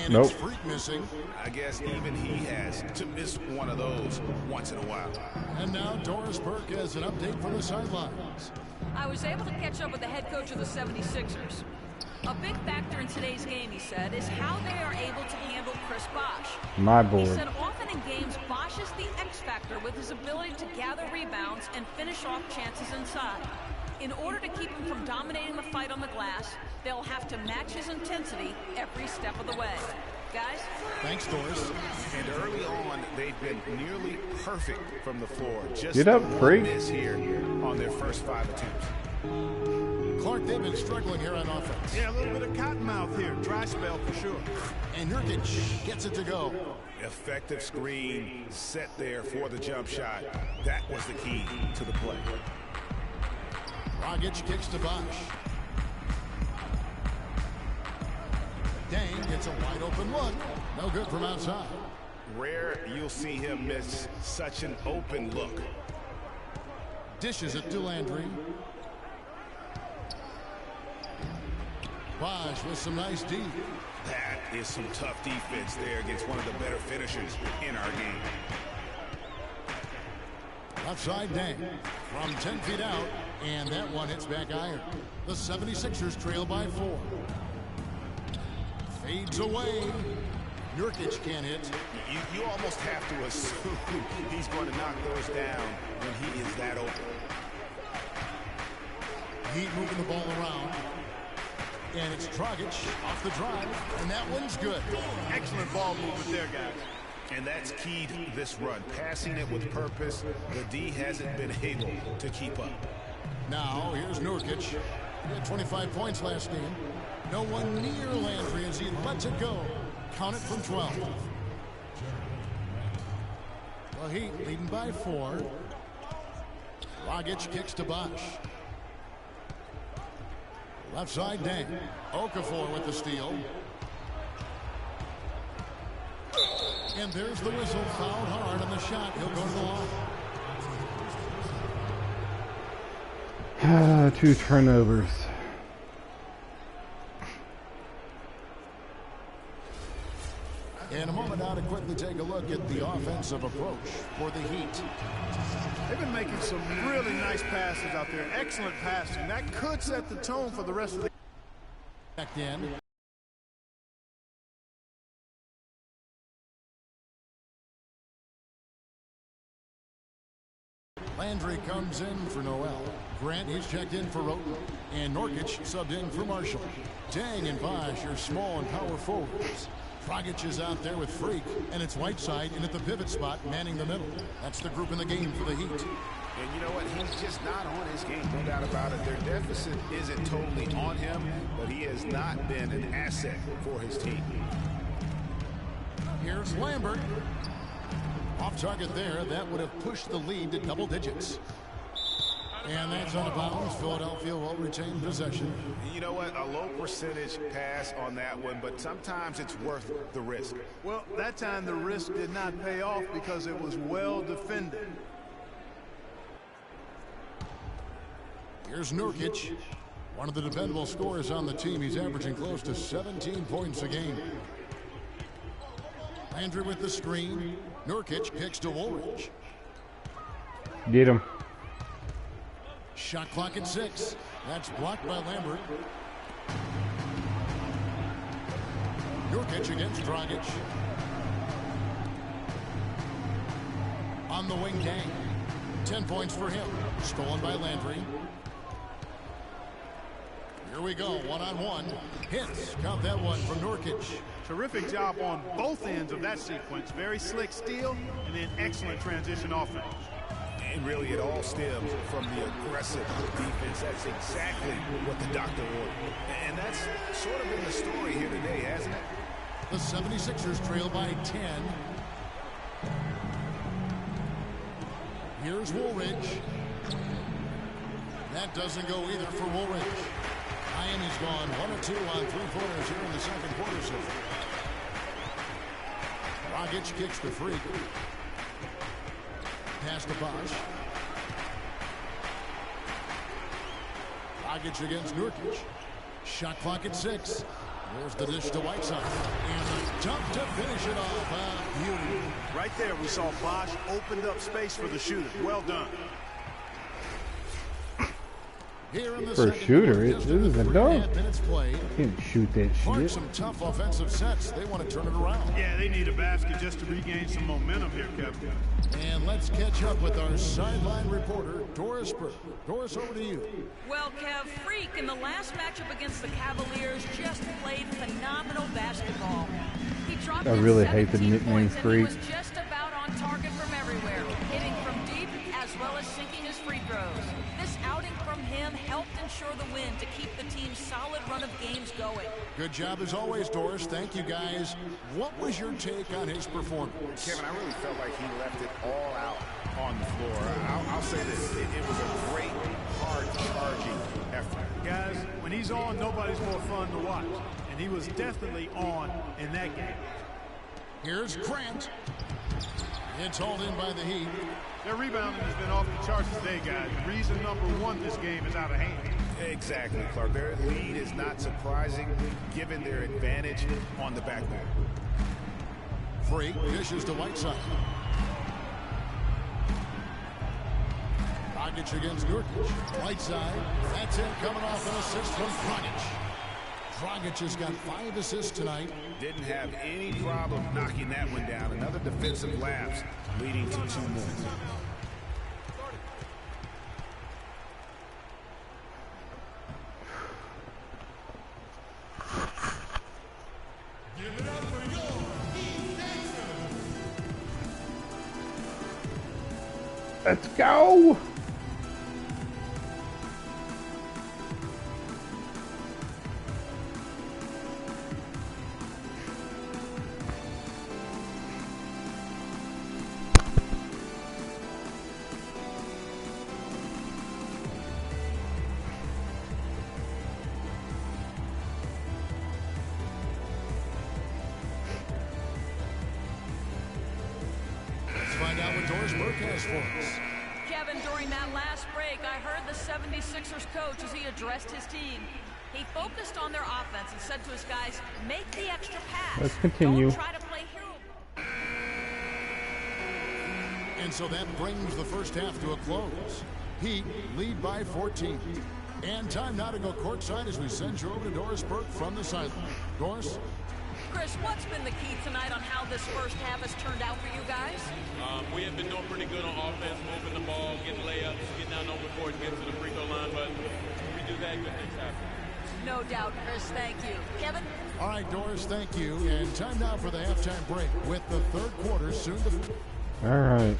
S3: And
S2: Nope.
S3: it's Freak missing.
S7: I guess even he has to miss one of those once in a while.
S3: And now Doris Burke has an update from the sidelines.
S11: I was able to catch up with the head coach of the 76ers. A big factor in today's game, he said, is how they are able to handle Chris Bosh.
S2: My
S11: He
S2: board.
S11: said often in games, Bosh is the X factor with his ability to gather rebounds and finish off chances inside. In order to keep him from dominating the fight on the glass, they'll have to match his intensity every step of the way. Guys?
S3: Thanks, Doris.
S7: And early on, they've been nearly perfect from the floor. Just
S2: Get up,
S7: one
S2: Freak.
S7: miss here on their first 5 attempts.
S3: Clark, they've been struggling here on offense.
S8: Yeah, a little bit of cottonmouth here. Dry spell for sure.
S3: And Nurkic gets it to go.
S7: Effective screen set there for the jump shot. That was the key to the play.
S3: Dragic kicks to Bosh. Dang gets a wide open look. No good from outside.
S7: Rare you'll see him miss such an open look.
S3: Dishes it to Landry. Bosh with some nice D.
S7: That is some tough defense there against one of the better finishers in our game.
S3: Left side Dang from 10 feet out, and that one hits back iron. The 76ers trail by 4. Fades away. Nurkic can't hit.
S7: You almost have to assume he's going to knock those down when he is that open.
S3: Heat moving the ball around. And it's Dragic off the drive, and that one's good.
S8: Excellent ball movement there, guys.
S7: And that's key to this run. Passing it with purpose. The D hasn't been able to keep up.
S3: Now, here's Nurkic. He had 25 points last game. No one near Landry as he lets it go. Count it from 12. The Heat leading by 4. Dragic kicks to Bosh. Left side, Dang. Okafor with the steal. And there's the whistle. Fouled hard on the shot. He'll go to the line.
S2: 2 turnovers.
S3: In a moment now to quickly take a look at the offensive approach for the Heat.
S8: They've been making some really nice passes out there. Excellent passing. That could set the tone for the rest of the
S3: Back in. Landry comes in for Noel. Grant, he's checked in for Roten. And Nurkic subbed in for Marshall. Dang and Bosh are small and power forwards. Dragic is out there with Freak, and it's Whiteside in at the pivot spot, manning the middle. That's the group in the game for the Heat.
S7: And you know what? He's just not on his game, no doubt about it. Their deficit isn't totally on him, but he has not been an asset for his team.
S3: Here's Lambert. Off target there. That would have pushed the lead to double digits. And that's out of bounds. Philadelphia will retain possession.
S7: You know what? A low percentage pass on that one, but sometimes it's worth the risk.
S8: Well, that time the risk did not pay off because it was well defended.
S3: Here's Nurkic, one of the dependable scorers on the team. He's averaging close to 17 points a game. Landry with the screen. Nurkic kicks to Woolridge.
S2: Get him.
S3: Shot clock at 6. That's blocked by Lambert. Nurkic against Dragic. On the wing, Dang. 10 points for him. Stolen by Landry. Here we go, one-on-one. Hits. Count that one from Nurkic.
S8: Terrific job on both ends of that sequence. Very slick steal and then excellent transition offense.
S7: And really, it all stems from the aggressive defense. That's exactly what the doctor ordered. And that's sort of been the story here today, hasn't it?
S3: The 76ers trail by 10. Here's Woolridge. That doesn't go either for Woolridge. Miami's gone 1 or 2 on 3-pointers here in the second quarter so far. Dragic kicks the free. Pass to Bosch. Dragic against Nurkic. Shot clock at 6. There's the dish to Whiteside. And a dunk to finish it off. Beauty.
S8: Right there, we saw Bosch opened up space for the shooter. Well done.
S3: Here in the
S2: For a shooter, it is a dunk. Can't shoot that shit.
S3: Some tough offensive sets. They want to turn it around.
S8: Yeah, they need a basket just to regain some momentum here, Kevin.
S3: And let's catch up with our sideline reporter, Doris Burke. Doris, over to you.
S11: Well, Kev, Freak in the last matchup against the Cavaliers just played phenomenal basketball. He dropped
S2: I really hate the
S11: 17
S2: nickname
S11: points, and he
S2: Freak.
S11: was just about on target from everywhere, hitting from deep as well as sinking his free throws. This outing from him helped ensure the win to keep the team's solid run of games going.
S3: Good job as always, Doris. Thank you, guys. What was your take on his performance?
S7: Kevin, I really felt like he left it all out on the floor. I'll say this. It was a great, hard-charging effort.
S8: Guys, when he's on, nobody's more fun to watch. And he was definitely on in that game.
S3: Here's Grant. It's hauled in by the Heat.
S8: Their rebounding has been off the charts today, guys. Reason number one, this game is out of hand.
S7: Exactly, Clark. Their lead is not surprising given their advantage on the backboard.
S3: Freak dishes to Whiteside. Dragic against Nurkic. Whiteside. That's it, coming off an assist from Dragic. Dragic has got 5 assists tonight.
S7: Didn't have any problem knocking that one down. Another defensive lapse leading to 2 more.
S6: Give it up for your defense.
S2: Let's go!
S11: Kevin, during that last break, I heard the 76ers coach as he addressed his team. He focused on their offense and said to his guys, make the extra pass.
S2: Let's continue.
S11: Don't try to play hero.
S3: And so that brings the first half to a close. Heat lead by 14. And time now to go courtside as we send you over to Doris Burke from the sideline. Doris?
S11: Chris, what's been the key tonight on how this first half has turned out for you guys?
S14: We have been doing pretty good on offense, moving the ball, getting layups, getting out over court, getting to the free throw line, but we do that, good things happen.
S11: No doubt, Chris. Thank you. Kevin?
S3: All right, Doris, thank you. And time now for the halftime break with the third quarter soon to...
S2: All right.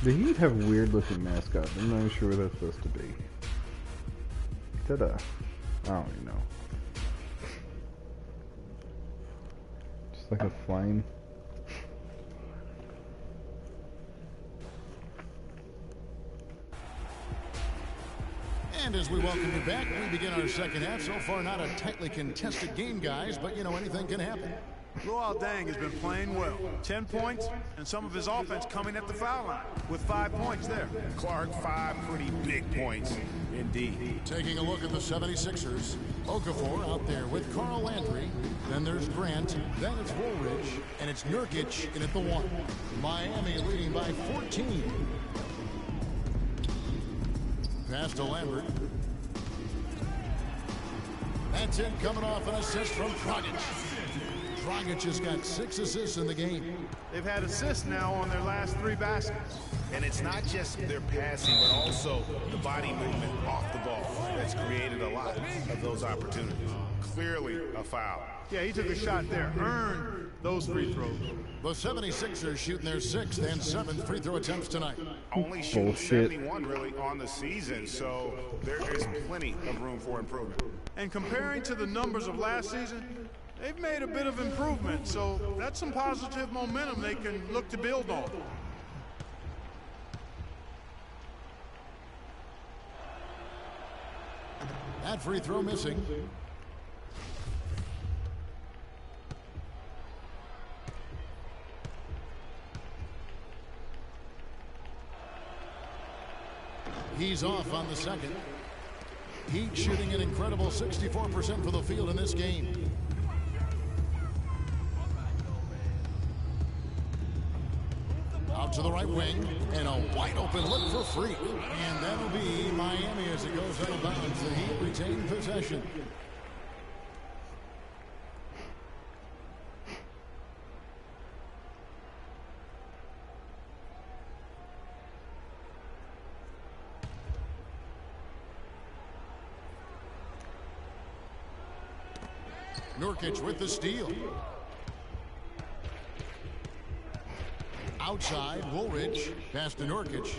S2: The Heat have a weird-looking mascot. I'm not sure what that's supposed to be. Ta-da. I don't even know. Just like a flying...
S3: And as we welcome you back, we begin our second half. So far, not a tightly contested game, guys, but, you know, anything can happen.
S8: Luol Deng has been playing well. 10 points, and some of his offense coming at the foul line with 5 points there.
S7: Clark, 5 pretty big points indeed.
S3: Taking a look at the 76ers. Okafor out there with Carl Landry. Then there's Grant. Then it's Woolridge. And it's Nurkic in at the 1. Miami leading by 14. Pass to Lambert. That's it, coming off an assist from Dragic. Dragic has got 6 assists in the game.
S8: They've had assists now on their last 3 baskets.
S7: And it's not just their passing, but also the body movement off the ball that's created a lot of those opportunities. Clearly a foul.
S8: Yeah, he took a shot there, earned those free throws.
S3: The 76ers shooting their 6th and 7th free throw attempts tonight.
S7: Only shooting 71 really on the season, so there is plenty of room for improvement.
S8: And comparing to the numbers of last season, they've made a bit of improvement, so that's some positive momentum they can look to build on.
S3: That free throw missing. He's off on the second. Heat shooting an incredible 64% for the field in this game. Out to the right wing, and a wide open look for free. And that'll be Miami as it goes out of bounds. The Heat retain possession. Nurkic with the steal. Outside, Woolridge, pass to Nurkic.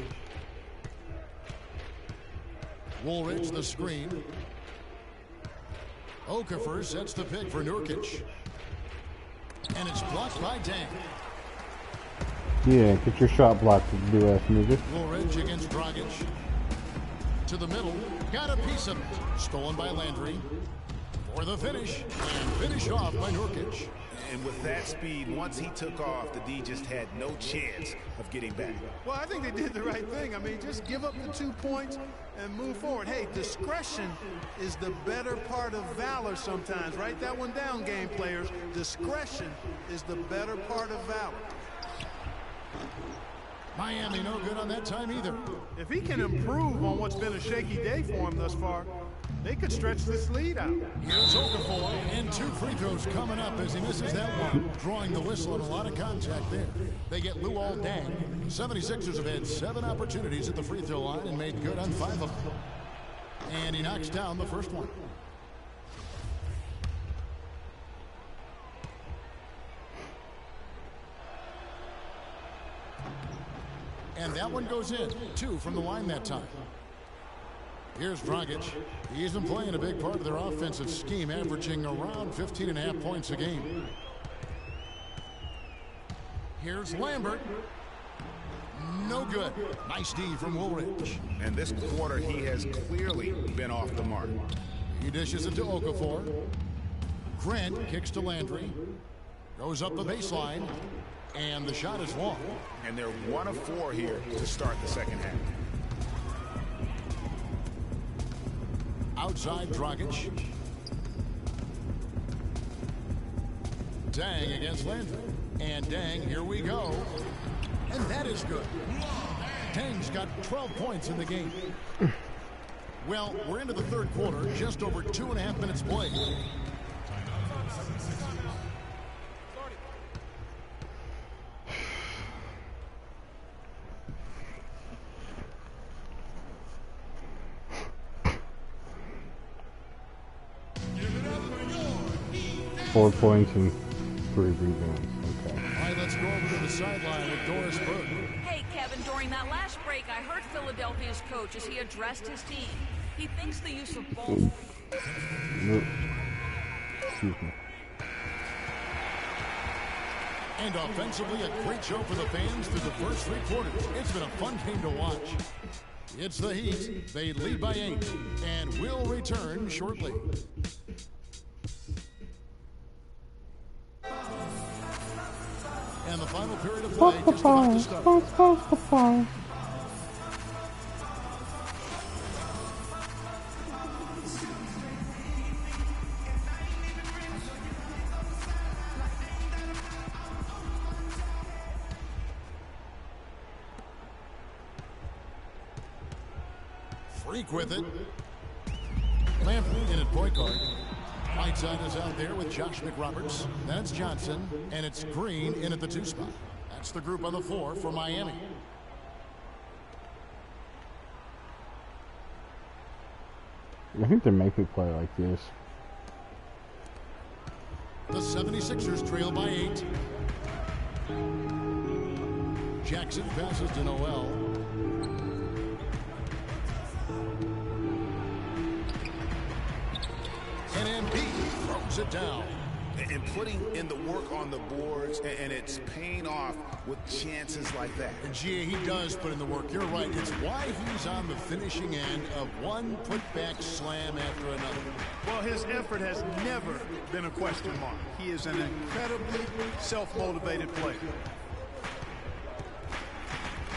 S3: Woolridge the screen. Okafor sets the pick for Nurkic. And it's blocked by Dang.
S2: Yeah, get your shot blocked, do-ass nigga.
S3: Woolridge against Dragic. To the middle, got a piece of it. Stolen by Landry. For the finish, and finish off by Nurkic.
S7: And with that speed, once he took off, the D just had no chance of getting back.
S8: Well, I think they did the right thing. I mean, just give up the 2 points and move forward. Hey, discretion is the better part of valor sometimes. Write that one down, game players. Discretion is the better part of valor.
S3: Miami no good on that time either.
S8: If he can improve on what's been a shaky day for him thus far, they could stretch this lead out.
S3: Here's Okafor, and 2 free throws coming up as he misses that one. Drawing the whistle and a lot of contact there. They get Luol Deng. 76ers have had 7 opportunities at the free throw line and made good on 5 of them. And he knocks down the first one. And that one goes in. 2 from the line that time. Here's Dragic. He's been playing a big part of their offensive scheme, averaging around 15.5 points a game. Here's Lambert. No good. Nice D from Woolridge.
S7: And this quarter, he has clearly been off the mark.
S3: He dishes it to Okafor. Grant kicks to Landry. Goes up the baseline. And the shot is long.
S7: And they're 1 of 4 here to start the second half.
S3: Outside Dragic. Dang against Landry. And Dang, here we go. And that is good. Dang's got 12 points in the game. Well, we're into the third quarter, just over 2.5 minutes played.
S2: Four points and 3 rebounds. Okay.
S3: All right, let's go over to the sideline with Doris Burke.
S11: Hey, Kevin, during that last break, I heard Philadelphia's coach as he addressed his team. He thinks the use of ball...
S2: Excuse me.
S3: And offensively, a great show for the fans through the first 3 quarters. It's been a fun game to watch. It's the Heat. They lead by 8 and will return shortly. And the final period of play just about to start. Freak with it. Lampard in at point guard. Whiteside is out there with Josh McRoberts. Then it's Johnson, and it's Green in at the 2 spot. That's the group on the 4 for Miami.
S2: I think they make me play like this.
S3: The 76ers trail by 8. Jackson passes to Noel. And Embiid throws it down.
S7: And putting in the work on the boards, and it's paying off with chances like that.
S3: And Gia, he does put in the work. You're right. It's why he's on the finishing end of one putback slam after another.
S8: Well, his effort has never been a question mark. He is an incredibly self-motivated player.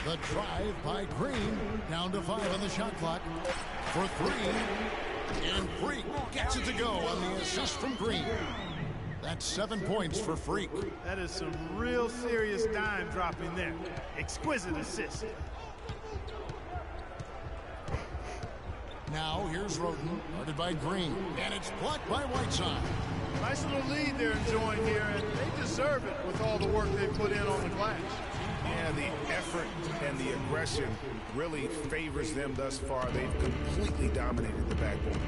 S3: The drive by Green, down to 5 on the shot clock for 3. And Freak gets it to go on the assist from Green. That's 7 points for Freak.
S8: That is some real serious dime dropping there. Exquisite assist.
S3: Now here's Roten, guarded by Green, and it's blocked by Whiteside.
S8: Nice little lead they're enjoying here, and they deserve it with all the work they put in on the glass.
S7: Yeah, the effort and the aggression really favors them thus far. They've completely dominated the backboard.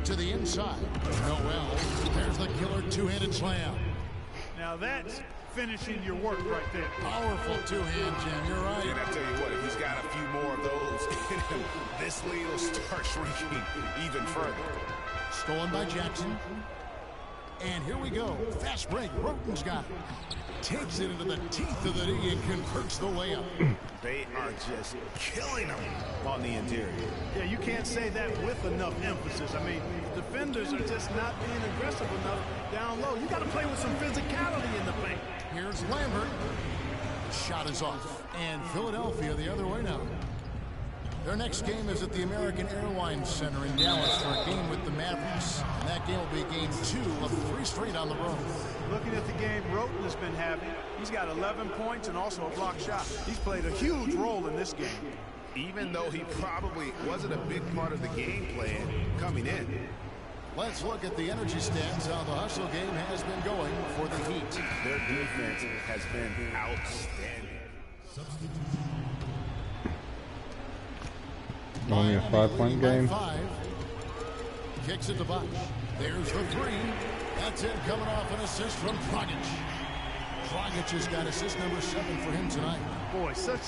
S3: To the inside, Noel. There's the killer two-handed slam.
S8: Now that's finishing your work right there.
S3: Powerful two-hand jam, you're right.
S7: And I tell you what, if he's got a few more of those in him, this lead will start shrinking even further.
S3: Stolen by Jackson. And here we go. Fast break. Roten's got it. Takes it into the teeth of the knee and converts the layup.
S7: They are just killing them on the interior.
S8: Yeah, you can't say that with enough emphasis. I mean, defenders are just not being aggressive enough down low. You got to play with some physicality in the paint.
S3: Here's Lambert. Shot is off. And Philadelphia the other way now. Their next game is at the American Airlines Center in Dallas for a game with the Mavericks. And that game will be game 2 of 3 straight on the road.
S8: Looking at the game Roten has been having, he's got 11 points and also a block shot. He's played a huge role in this game.
S7: Even though he probably wasn't a big part of the game plan coming in.
S3: Let's look at the energy stats, how the hustle game has been going for the Heat.
S7: Their defense has been outstanding.
S2: Only a 5-point game.
S3: 5. Kicks it to Bosch. There's the 3. That's it, coming off an assist from Dragic. Dragic has got assist number 7 for him tonight.
S8: Boy, such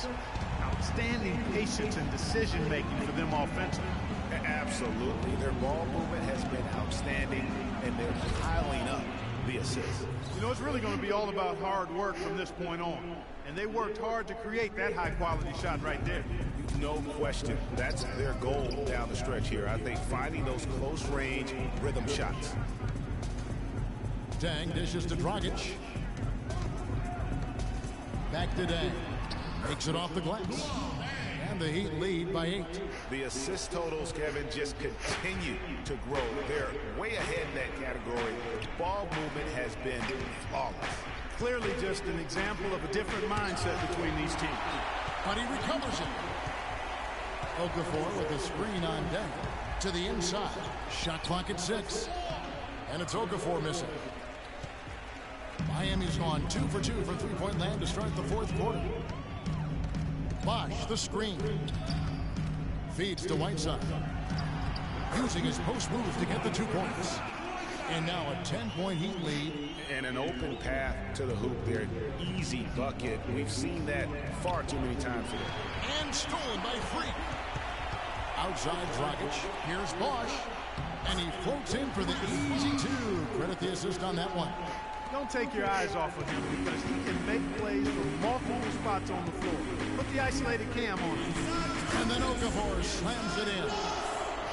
S8: outstanding patience and decision-making for them offensively.
S7: Absolutely. Their ball movement has been outstanding, and they're piling up the assists.
S8: You know, it's really going to be all about hard work from this point on. And they worked hard to create that high-quality shot right there.
S7: No question. That's their goal down the stretch here. I think finding those close-range rhythm shots.
S3: Dang dishes to Dragic. Back to Dang. Makes it off the glass. And the Heat lead by 8.
S7: The assist totals, Kevin, just continue to grow. They're way ahead in that category. Ball movement has been flawless.
S8: Clearly just an example of a different mindset between these teams.
S3: But he recovers it. Okafor with a screen on Deng. To the inside. Shot clock at 6. And it's Okafor missing. Miami's gone 2 for 2 from three-point land to start the 4th quarter. Bosch, the screen. Feeds to Whiteside. Using his post moves to get the 2 points. And now a 10-point Heat lead.
S7: And an open path to the hoop there. Easy bucket. We've seen that far too many times today.
S3: And stolen by Freak. Outside Dragic. Here's Bosch. And he floats in for the easy 2. Credit the assist on that one.
S8: Don't take your eyes off of him because he can make plays from multiple spots on the floor. Put the isolated cam on him.
S3: And then Okafor slams it in.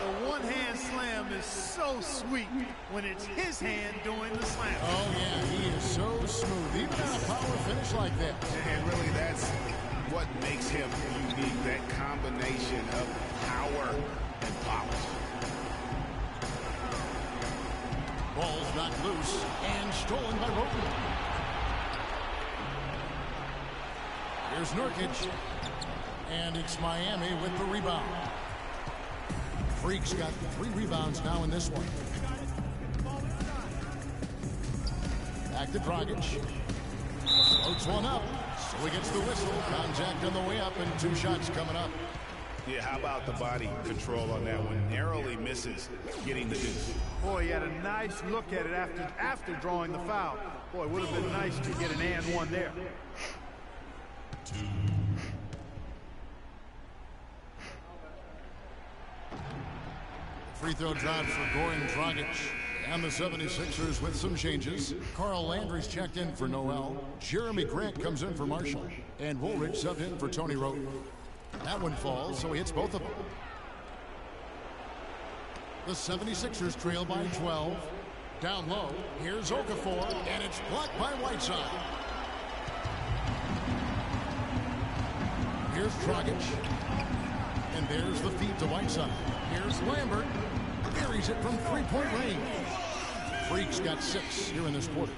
S8: The one-hand slam is so sweet when it's his hand doing the slam.
S3: Oh, yeah, he is so smooth. Even on a power finish like that.
S7: And really, that's what makes him unique, that combination of power and polish.
S3: Ball's knocked loose and stolen by Roten. Here's Nurkic. And it's Miami with the rebound. Freak's got 3 rebounds now in this one. to Dragic. Floats one up. So he gets the whistle. Contact on the way up and 2 shots coming up.
S7: Yeah, how about the body control on that one? Narrowly misses getting the deuce.
S8: Boy, he had a nice look at it after drawing the foul. Boy, it would have been nice to get an and one there.
S3: Free throw drop for Goran Dragic. And the 76ers with some changes. Carl Landry's checked in for Noel. Jeremy Grant comes in for Marshall. And Woolrich subbed in for Tony Roten. That one falls, so he hits both of them. The 76ers trail by 12. Down low, here's Okafor, and it's blocked by Whiteside. Here's Dragic. And there's the feed to Whiteside. Here's Lambert. Buries it from 3-point range. Freak's got 6 here in this quarter.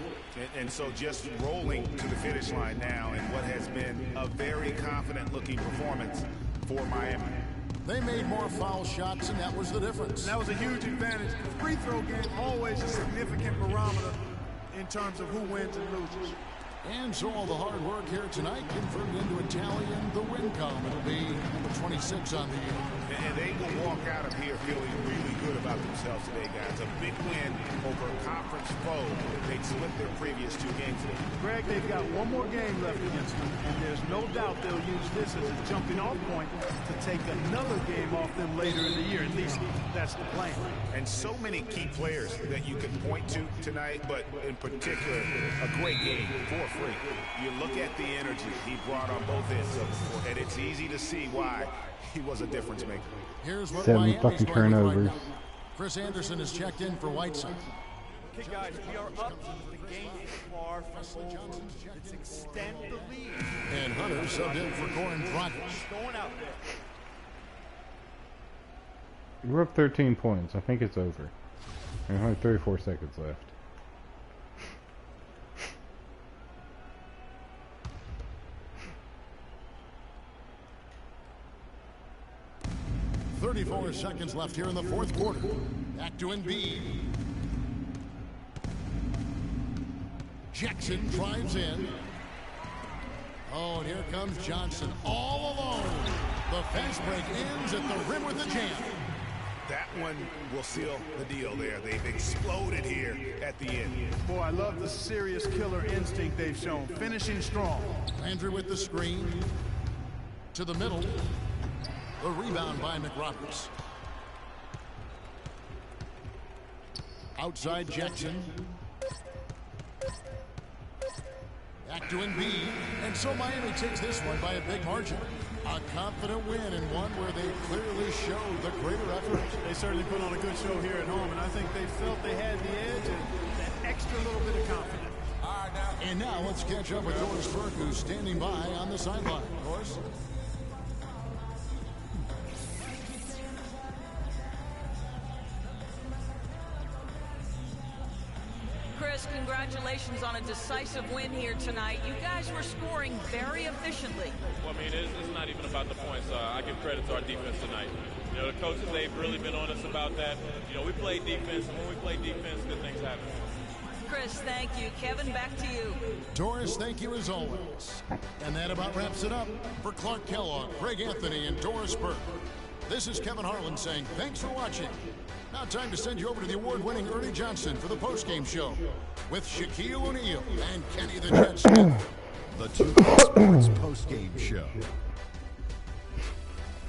S7: And so just rolling to the finish line now in what has been a very confident-looking performance for Miami.
S3: They made more foul shots, and that was the difference.
S8: And that was a huge advantage. The free throw game always a significant barometer in terms of who wins and loses.
S3: And so all the hard work here tonight converted into a tally in the win column. It'll be number 26 on the year.
S7: And they will walk out of here feeling really good about themselves today, guys. A big win over a conference foe. They'd split their previous 2 games.
S8: Greg, they've got one more game left against them, and there's no doubt they'll use this as a jumping-off point to take another game off them later in the year. At least that's the plan. And
S7: so many key players that you can point to tonight, but in particular, a great game for Freak. You look at the energy he brought on both ends of the court, and it's easy to see why he was a difference maker.
S3: Here's what
S2: 7
S3: Miami's
S2: fucking
S3: going with
S2: turnovers.
S3: right now. Chris Anderson is checked in for Whiteside.
S13: Okay, guys, we are up. The game is far from over. Let's extend the lead.
S3: And Hunter subbed in for Goran Dragic.
S13: Going out there.
S2: We're up 13 points. I think it's over. There's only 34 seconds left.
S3: .34 seconds left here in the 4th quarter. Back to Embiid. Jackson drives in. Oh, and here comes Johnson all alone. The fast break ends at the rim with a jam.
S7: That one will seal the deal there. They've exploded here at the end.
S8: Boy, I love the serious killer instinct they've shown. Finishing strong.
S3: Landry with the screen. To the middle. The rebound by McRoberts. Outside Jackson. Back to Embiid. And so Miami takes this one by a big margin. A confident win and one where they clearly showed the greater effort.
S8: They certainly put on a good show here at home, and I think they felt they had the edge and that extra little bit of confidence.
S3: And now let's catch up with Doris Burke, who's standing by on the sideline. Doris?
S11: Chris, congratulations on a decisive win here tonight. You guys were scoring very efficiently.
S14: Well, I mean, it's not even about the points. I give credit to our defense tonight. You know, the coaches, they've really been honest about that. You know, we play defense, and when we play defense, good things happen.
S11: Chris, thank you. Kevin, back to you.
S3: Doris, thank you as always. And that about wraps it up for Clark Kellogg, Greg Anthony, and Doris Burke. This is Kevin Harlan saying thanks for watching. Now time to send you over to the award-winning Ernie Johnson for the postgame show with Shaquille O'Neal and Kenny the Jet Smith.
S15: The 2K Sports postgame show.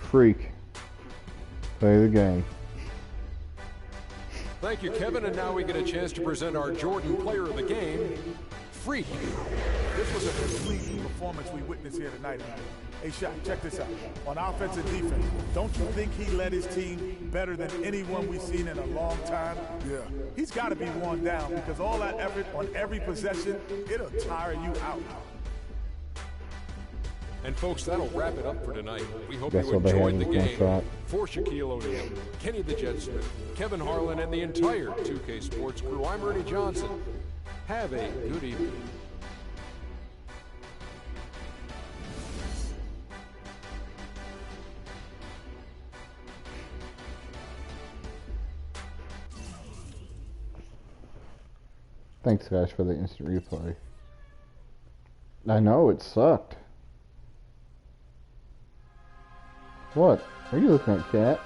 S2: Freak. Play the game.
S4: Thank you, Kevin. And now we get a chance to present our Jordan Player of the Game, Freak.
S5: This was a complete performance we witnessed here tonight. Hey, Shaq, check this out. On offense and defense, don't you think he led his team better than anyone we've seen in a long time?
S6: Yeah.
S5: He's got to be worn down because all that effort on every possession, it'll tire you out.
S4: And folks, that'll wrap it up for tonight. We hope
S2: That's
S4: you
S2: what they
S4: enjoyed
S2: had
S4: the
S2: in the
S4: game.
S2: shot.
S4: For Shaquille O'Neal, Kenny the Jet Smith, Kevin Harlan, and the entire 2K Sports crew, I'm Ernie Johnson. Have a good evening.
S2: Thanks, guys, for the instant replay. I know, it sucked. What? Are you looking at, Cat?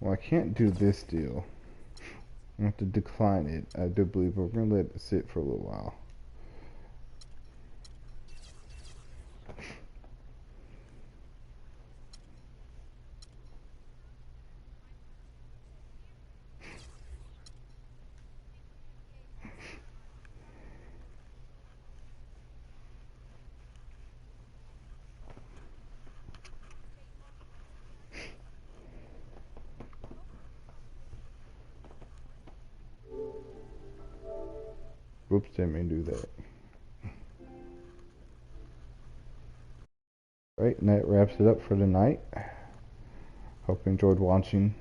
S2: Well, I can't do this deal. I have to decline it. I do believe we're going to let it sit for a little while. Whoops, didn't mean to do that. Alright, and that wraps it up for tonight. Hope you enjoyed watching.